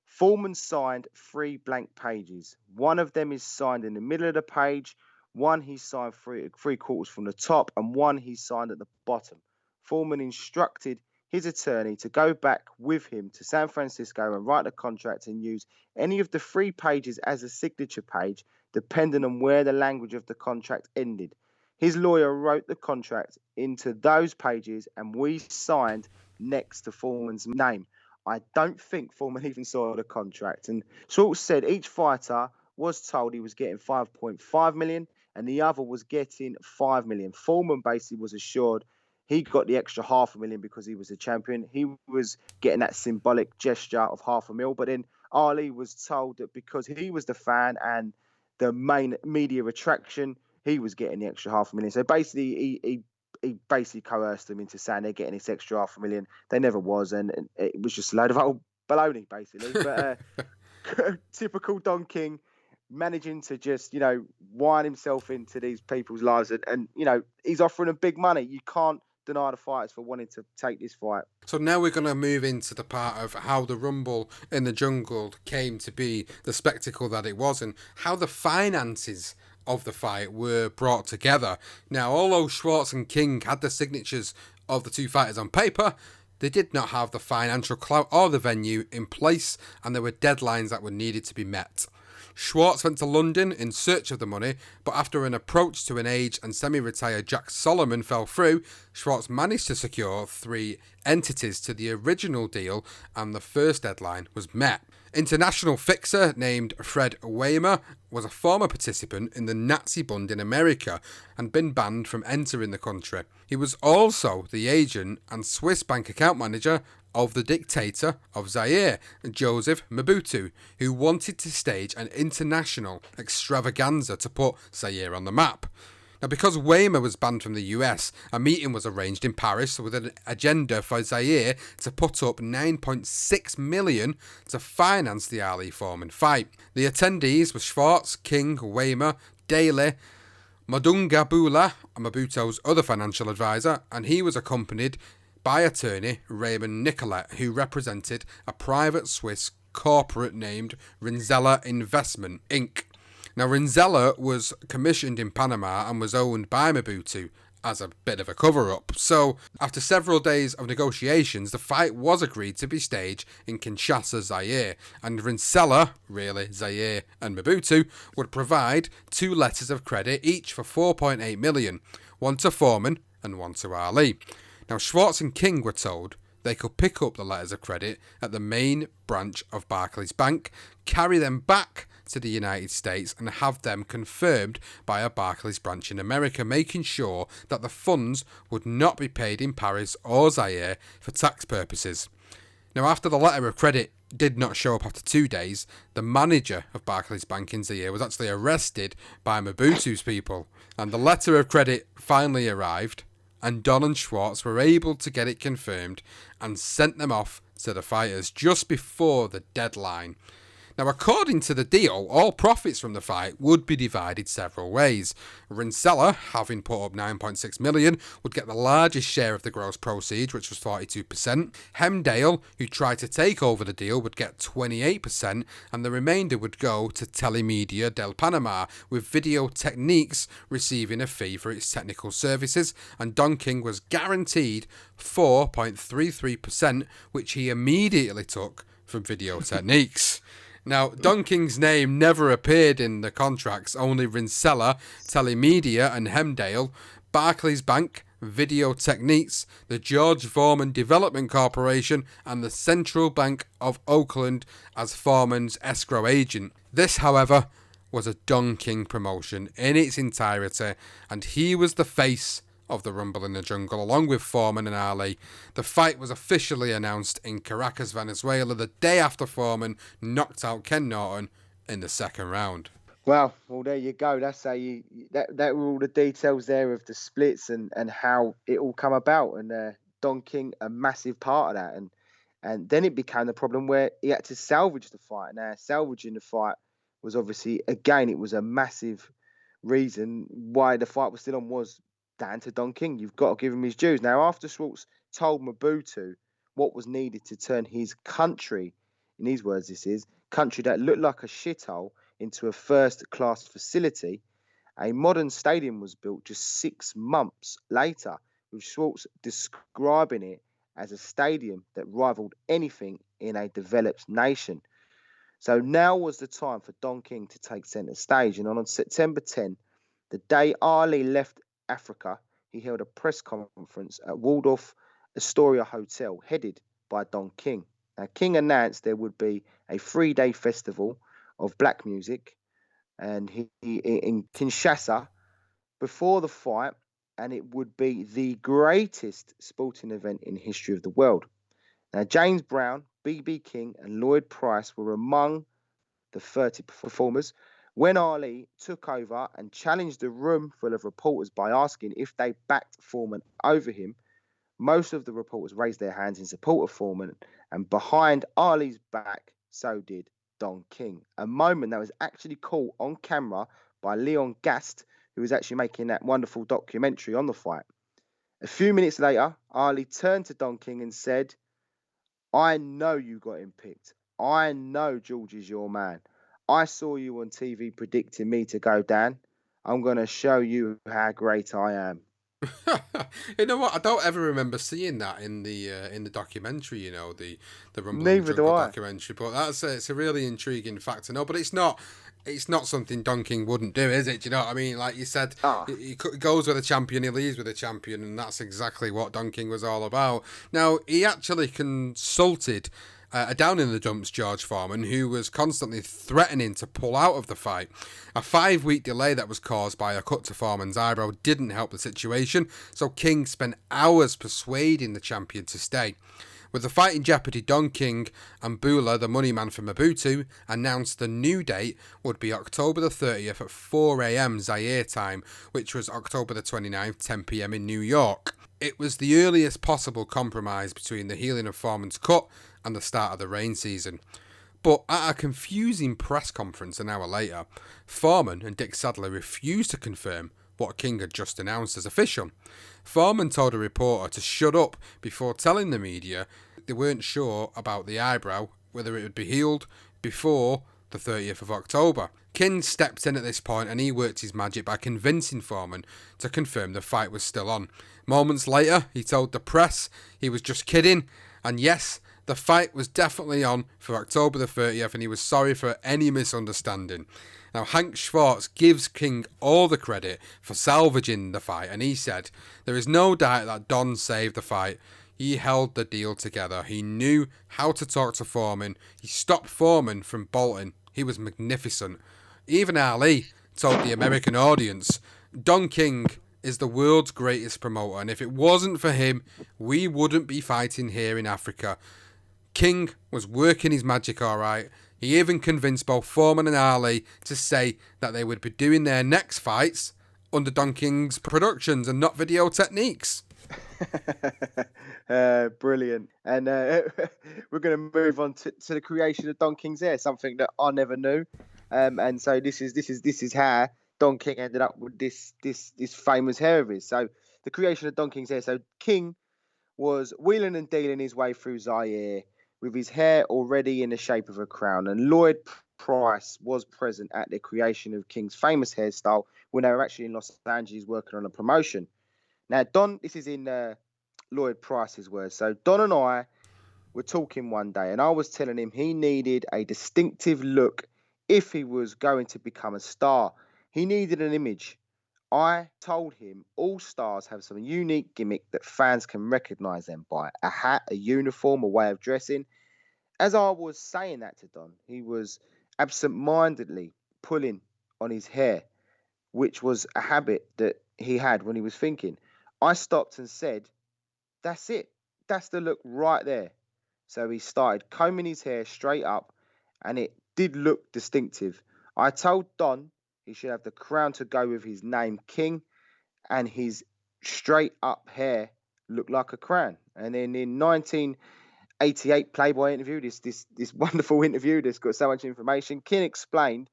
Foreman signed 3 blank pages. One of them is signed in the middle of the page, one he signed three quarters from the top, and one he signed at the bottom. Foreman instructed his attorney to go back with him to San Francisco and write the contract and use any of the 3 pages as a signature page, depending on where the language of the contract ended. His lawyer wrote the contract into those pages, and we signed next to Foreman's name. I don't think Foreman even saw the contract. And Schwartz said each fighter was told he was getting 5.5 million and the other was getting 5 million. Foreman basically was assured he got the extra $500,000 because he was a champion. He was getting that symbolic gesture of $500,000. But then Ali was told that because he was the fan and the main media attraction, he was getting the extra $500,000. So basically, he basically coerced them into saying they're getting this extra $500,000. They never was, and it was just a load of old baloney, basically. But typical Don King, managing to just, wind himself into these people's lives, and he's offering them big money. You can't deny the fighters for wanting to take this fight. So now we're going to move into the part of how the Rumble in the Jungle came to be the spectacle that it was, and how the finances of the fight were brought together. Now, although Schwartz and King had the signatures of the 2 fighters on paper, they did not have the financial clout or the venue in place, and there were deadlines that were needed to be met. Schwartz went to London in search of the money, but after an approach to an aged and semi-retired Jack Solomon fell through, Schwartz managed to secure 3 entities to the original deal, and the first deadline was met. International fixer named Fred Weimer was a former participant in the Nazi Bund in America and been banned from entering the country. He was also the agent and Swiss bank account manager of the dictator of Zaire, Joseph Mobutu, who wanted to stage an international extravaganza to put Zaire on the map. Now, because Weimer was banned from the US, a meeting was arranged in Paris with an agenda for Zaire to put up $9.6 million to finance the Ali Foreman fight. The attendees were Schwartz, King, Weimer, Daly, Madunga Bula, Mobutu's other financial advisor, and he was accompanied by attorney Raymond Nicolet, who represented a private Swiss corporate named Rinzella Investment, Inc. Now, Rinzella was commissioned in Panama and was owned by Mobutu as a bit of a cover-up. So, after several days of negotiations, the fight was agreed to be staged in Kinshasa, Zaire, and Rinzella, really Zaire and Mobutu, would provide 2 letters of credit, each for $4.8 million, one to Foreman and one to Ali. Now, Schwartz and King were told they could pick up the letters of credit at the main branch of Barclays Bank, carry them back to the United States and have them confirmed by a Barclays branch in America, making sure that the funds would not be paid in Paris or Zaire for tax purposes. Now, after the letter of credit did not show up after 2 days, the manager of Barclays Bank in Zaire was actually arrested by Mobutu's people, and the letter of credit finally arrived, and Don and Schwartz were able to get it confirmed and sent them off to the fighters just before the deadline. Now, according to the deal, all profits from the fight would be divided several ways. Rinzella, having put up $9.6 million, would get the largest share of the gross proceeds, which was 42%. Hemdale, who tried to take over the deal, would get 28%, and the remainder would go to Telemedia del Panama, with Video Techniques receiving a fee for its technical services, and Don King was guaranteed 4.33%, which he immediately took from Video Techniques. Now, Don King's name never appeared in the contracts, only Rinzella, Telemedia and Hemdale. Barclays Bank, Video Techniques, the George Foreman Development Corporation, and the Central Bank of Oakland as Foreman's escrow agent. This, however, was a Don King promotion in its entirety, and he was the face of the Rumble in the Jungle, along with Foreman and Ali. The fight was officially announced in Caracas, Venezuela, the day after Foreman knocked out Ken Norton in the second round. Well, there you go. That's how that were all the details there of the splits and how it all come about. And Don King, a massive part of that. And then it became the problem where he had to salvage the fight. Now, salvaging the fight was obviously, again, it was a massive reason why the fight was still on, was down to Don King. You've got to give him his dues. Now, after Schwartz told Mobutu what was needed to turn his country, in his words this is, country that looked like a shithole, into a first-class facility, a modern stadium was built just 6 months later, with Schwartz describing it as a stadium that rivaled anything in a developed nation. So now was the time for Don King to take centre stage. And on September 10, the day Ali left Africa, he held a press conference at Waldorf Astoria Hotel, headed by Don King. Now, King announced there would be a 3-day festival of black music, and he in Kinshasa before the fight, and it would be the greatest sporting event in history of the world. Now, James Brown, B.B. King, and Lloyd Price were among the 30 performers when Ali took over and challenged a room full of reporters by asking if they backed Foreman over him. Most of the reporters raised their hands in support of Foreman, and behind Ali's back, so did Don King. A moment that was actually caught on camera by Leon Gast, who was actually making that wonderful documentary on the fight. A few minutes later, Ali turned to Don King and said, "I know you got him picked. I know George is your man. I saw you on TV predicting me to go down. I'm going to show you how great I am." You know what? I don't ever remember seeing that in the documentary. You know, the Rumble in Neither the do Jungle I. documentary. But it's a really intriguing fact to know. But it's not something Don King wouldn't do, is it? Do you know what I mean? Like you said, he goes with a champion, he leaves with a champion, and that's exactly what Don King was all about. Now, he actually consulted a down in the dumps George Foreman, who was constantly threatening to pull out of the fight. A 5-week delay that was caused by a cut to Foreman's eyebrow didn't help the situation, so King spent hours persuading the champion to stay. With the fight in jeopardy, Don King and Bula, the money man from Mobutu, announced the new date would be October the 30th at 4 a.m. Zaire time, which was October the 29th, 10 p.m. in New York. It was the earliest possible compromise between the healing of Foreman's cut and the start of the rain season. But at a confusing press conference an hour later, Foreman and Dick Sadler refused to confirm what King had just announced as official. Foreman told a reporter to shut up before telling the media they weren't sure about the eyebrow, whether it would be healed before the 30th of October. King stepped in at this point and he worked his magic by convincing Foreman to confirm the fight was still on. Moments later, he told the press he was just kidding, and yes, the fight was definitely on for October the 30th, and he was sorry for any misunderstanding. Now, Hank Schwartz gives King all the credit for salvaging the fight, and he said, "There is no doubt that Don saved the fight. He held the deal together. He knew how to talk to Foreman. He stopped Foreman from bolting. He was magnificent." Even Ali told the American audience, "Don King is the world's greatest promoter, and if it wasn't for him, we wouldn't be fighting here in Africa." King was working his magic all right. He even convinced both Foreman and Ali to say that they would be doing their next fights under Don King's productions and not Video Techniques. Brilliant. And we're going to move on to the creation of Don King's hair, something that I never knew. And so this is how Don King ended up with this famous hair of his. So the creation of Don King's hair. So King was wheeling and dealing his way through Zaire with his hair already in the shape of a crown. And Lloyd Price was present at the creation of King's famous hairstyle when they were actually in Los Angeles working on a promotion. Now, Don, this is in Lloyd Price's words. So Don and I were talking one day, and I was telling him he needed a distinctive look if he was going to become a star. He needed an image I told him all stars have some unique gimmick that fans can recognize them by. A hat, a uniform, a way of dressing. As I was saying that to Don, he was absent-mindedly pulling on his hair, which was a habit that he had when he was thinking. I stopped and said, "That's it. That's the look right there." So he started combing his hair straight up, and it did look distinctive. I told Don he should have the crown to go with his name, King, and his straight up hair looked like a crown. And then in 1988 Playboy interview, this wonderful interview that's got so much information, King explained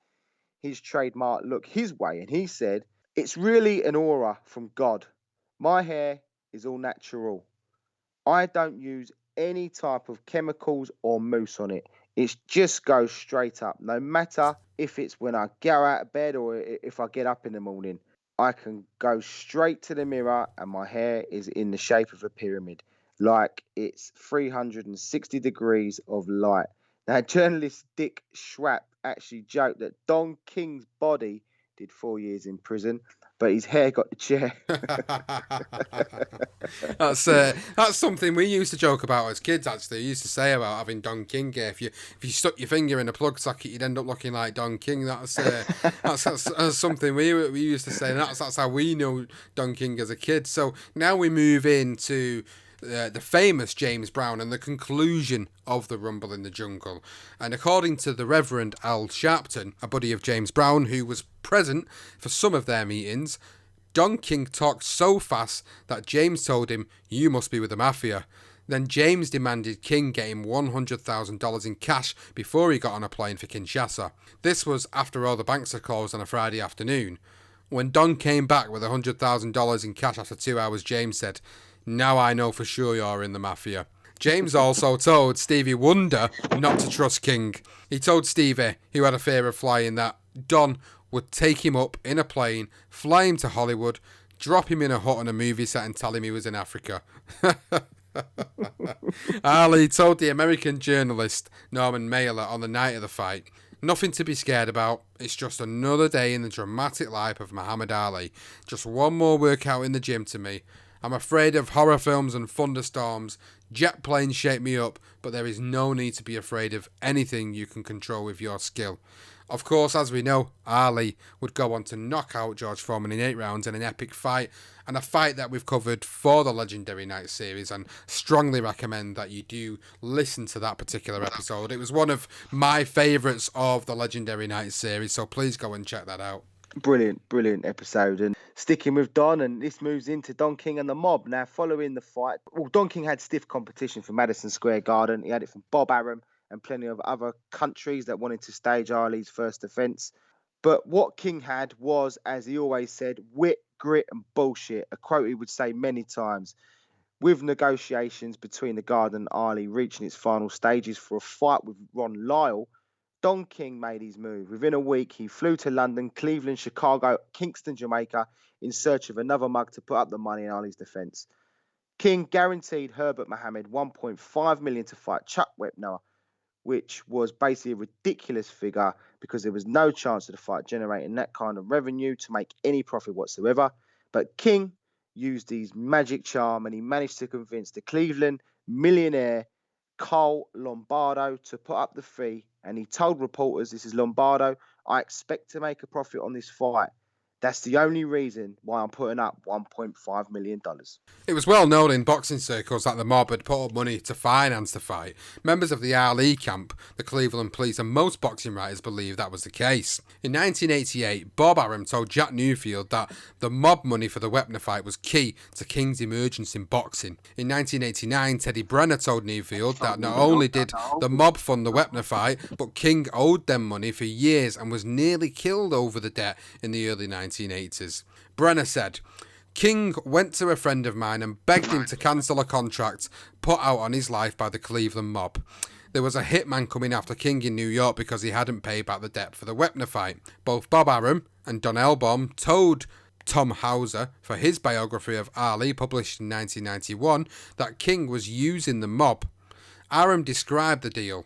his trademark look his way, and he said, "It's really an aura from God. My hair is all natural. I don't use any type of chemicals or mousse on it. It just goes straight up. No matter if it's when I get out of bed or if I get up in the morning, I can go straight to the mirror and my hair is in the shape of a pyramid, like it's 360 degrees of light." Now, journalist Dick Schwapp actually joked that Don King's body did 4 years in prison, but his hair got the chair. That's something we used to joke about as kids. Actually, we used to say about having Don King hair. If you stuck your finger in a plug socket, you'd end up looking like Don King. That's something we used to say. And that's how we know Don King as a kid. So now we move into the famous James Brown and the conclusion of the Rumble in the Jungle. And according to the Reverend Al Sharpton, a buddy of James Brown who was present for some of their meetings, Don King talked so fast that James told him, "You must be with the Mafia." Then James demanded King get him $100,000 in cash before he got on a plane for Kinshasa. This was after all the banks had closed on a Friday afternoon. When Don came back with $100,000 in cash after 2 hours, James said, "Now I know for sure you're in the Mafia." James also told Stevie Wonder not to trust King. He told Stevie, who had a fear of flying, that Don would take him up in a plane, fly him to Hollywood, drop him in a hut on a movie set and tell him he was in Africa. Ali told the American journalist Norman Mailer on the night of the fight, "Nothing to be scared about. It's just another day in the dramatic life of Muhammad Ali. Just one more workout in the gym to me. I'm afraid of horror films and thunderstorms. Jet planes shake me up, but there is no need to be afraid of anything you can control with your skill." Of course, as we know, Ali would go on to knock out George Foreman in 8 rounds in an epic fight, and a fight that we've covered for the Legendary Night series, and strongly recommend that you do listen to that particular episode. It was one of my favourites of the Legendary Night series, so please go and check that out. Brilliant episode. And sticking with Don, and this moves into Don King and the Mob. Now, following the fight, Don King had stiff competition from Madison Square Garden. He had it from Bob Arum and plenty of other countries that wanted to stage Ali's first defense. But what King had was, as he always said, wit, grit and bullshit, a quote he would say many times. With negotiations between the Garden and Ali reaching its final stages for a fight with Ron Lyle, Don King made his move. Within a week, he flew to London, Cleveland, Chicago, Kingston, Jamaica, in search of another mug to put up the money in Ali's defense. King guaranteed Herbert Mohammed $1.5 million to fight Chuck Wepner, which was basically a ridiculous figure because there was no chance of the fight generating that kind of revenue to make any profit whatsoever. But King used his magic charm and he managed to convince the Cleveland millionaire Carl Lombardo to put up the fee, and he told reporters, "This is Lombardo, I expect to make a profit on this fight. That's the only reason why I'm putting up $1.5 million. It was well known in boxing circles that the mob had put up money to finance the fight. Members of the Ali camp, the Cleveland police, and most boxing writers believe that was the case. In 1988, Bob Arum told Jack Newfield that the mob money for the Wepner fight was key to King's emergence in boxing. In 1989, Teddy Brenner told Newfield that not only did the mob fund the Wepner fight, but King owed them money for years and was nearly killed over the debt in the early 1980s. Brenner said, "King went to a friend of mine and begged him to cancel a contract put out on his life by the Cleveland mob. There was a hitman coming after King in New York because he hadn't paid back the debt for the Wepner fight." Both Bob Arum and Don Elbaum told Tom Hauser for his biography of Ali, published in 1991, that King was using the mob. Arum described the deal.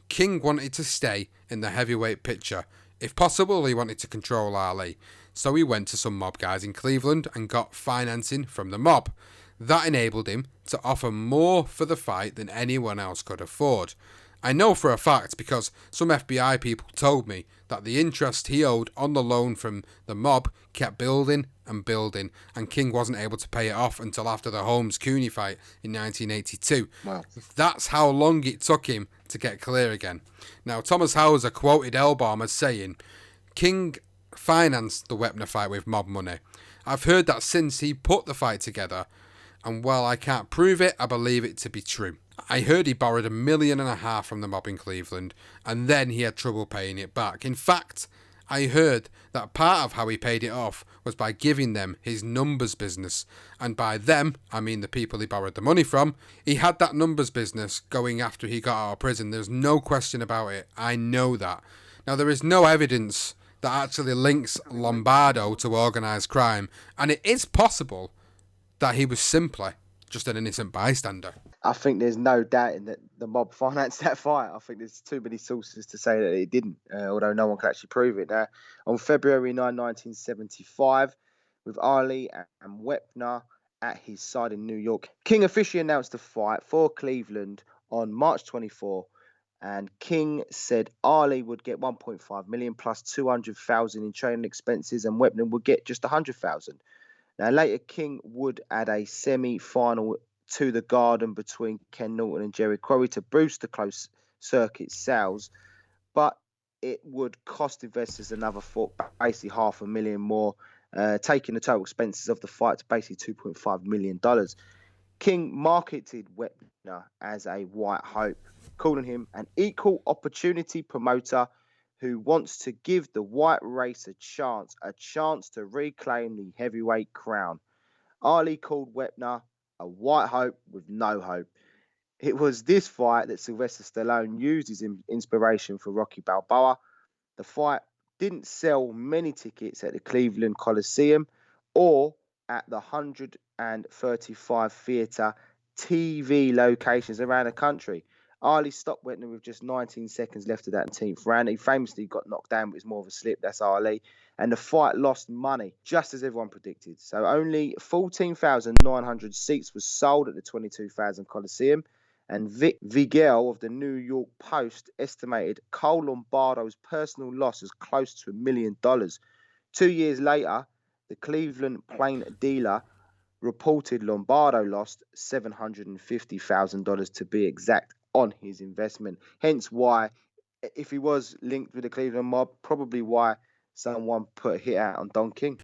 King wanted to stay in the heavyweight picture. If possible, he wanted to control Ali. so he went to some mob guys in Cleveland and got financing from the mob. That enabled him to offer more for the fight than anyone else could afford. I know for a fact because some FBI people told me that the interest he owed on the loan from the mob kept building and building, and King wasn't able to pay it off until after the Holmes-Cooney fight in 1982. Wow. That's how long it took him to get clear again. Now, Thomas Hauser quoted Elbaum as saying, King financed the Wepner fight with mob money. I've heard that since he put the fight together, and while I can't prove it, I believe it to be true. I heard he borrowed $1.5 million from the mob in Cleveland, and then he had trouble paying it back. In fact, I heard that part of how he paid it off was by giving them his numbers business. And by them, I mean the people he borrowed the money from. He had that numbers business going after he got out of prison. There's no question about it. I know that. Now, there is no evidence that actually links Lombardo to organised crime, and it is possible that he was simply just an innocent bystander. I think there's no doubting that the mob financed that fight. I think there's too many sources to say that it didn't, although no one can actually prove it. Now, on February 9, 1975, with Ali and Wepner at his side in New York, King officially announced the fight for Cleveland on March 24, and King said Ali would get 1.5 million plus 200,000 in training expenses, and Wepner would get just 100,000. Now, later, King would add a semi-final to the Garden between Ken Norton and Jerry Quarry to boost the close circuit sales, but it would cost investors another basically $500,000 more, taking the total expenses of the fight to basically $2.5 million. King marketed Wepner as a white hope, calling him an equal opportunity promoter who wants to give the white race a chance to reclaim the heavyweight crown. Ali called Wepner a white hope with no hope. It was this fight that Sylvester Stallone used as inspiration for Rocky Balboa. The fight didn't sell many tickets at the Cleveland Coliseum or at the 135 theatre TV locations around the country. Ali stopped Wepner with just 19 seconds left of that 10th round. He famously got knocked down, but it was more of a slip. That's Ali. And the fight lost money, just as everyone predicted. So only 14,900 seats was sold at the 22,000 Coliseum. And Vic Vigel of the New York Post estimated Cole Lombardo's personal loss as close to $1 million. 2 years later, the Cleveland Plain Dealer reported Lombardo lost $750,000 to be exact on his investment. Hence why, if he was linked with the Cleveland mob, probably why someone put a hit out on Don King.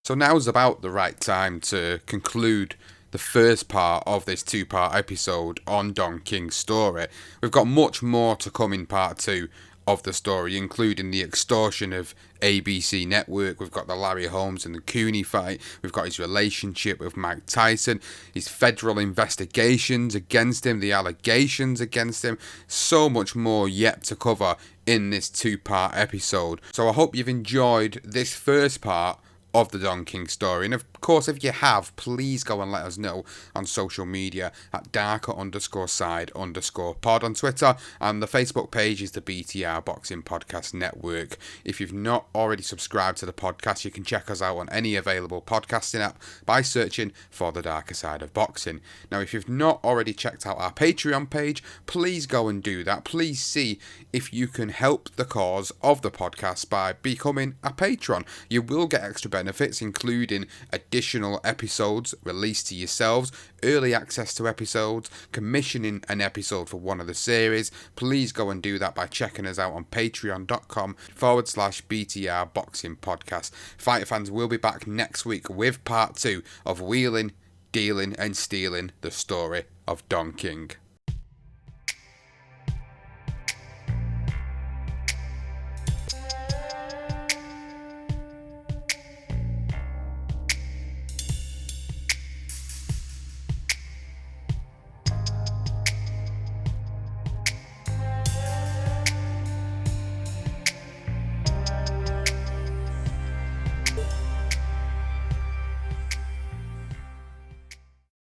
So now's about the right time to conclude the first part of this two-part episode on Don King's story. We've got much more to come in part two of the story, including the extortion of ABC Network. We've got the Larry Holmes and the Cooney fight. We've got his relationship with Mike Tyson, his federal investigations against him, the allegations against him. So much more yet to cover in this two-part episode. So I hope you've enjoyed this first part of the Don King story. And of course, if you have, please go and let us know on social media at darker_side_pod on Twitter, and the Facebook page is the BTR Boxing Podcast Network. If you've not already subscribed to the podcast, you can check us out on any available podcasting app by searching for The Darker Side of Boxing. Now, if you've not already checked out our Patreon page, please go and do that. Please see if you can help the cause of the podcast by becoming a patron. You will get extra benefits, including additional episodes released to yourselves, early access to episodes, commissioning an episode for one of the series. Please go and do that by checking us out on patreon.com/BTR Boxing Podcast. Fighter fans will be back next week with part two of Wheeling, Dealing and Stealing, the story of Don King.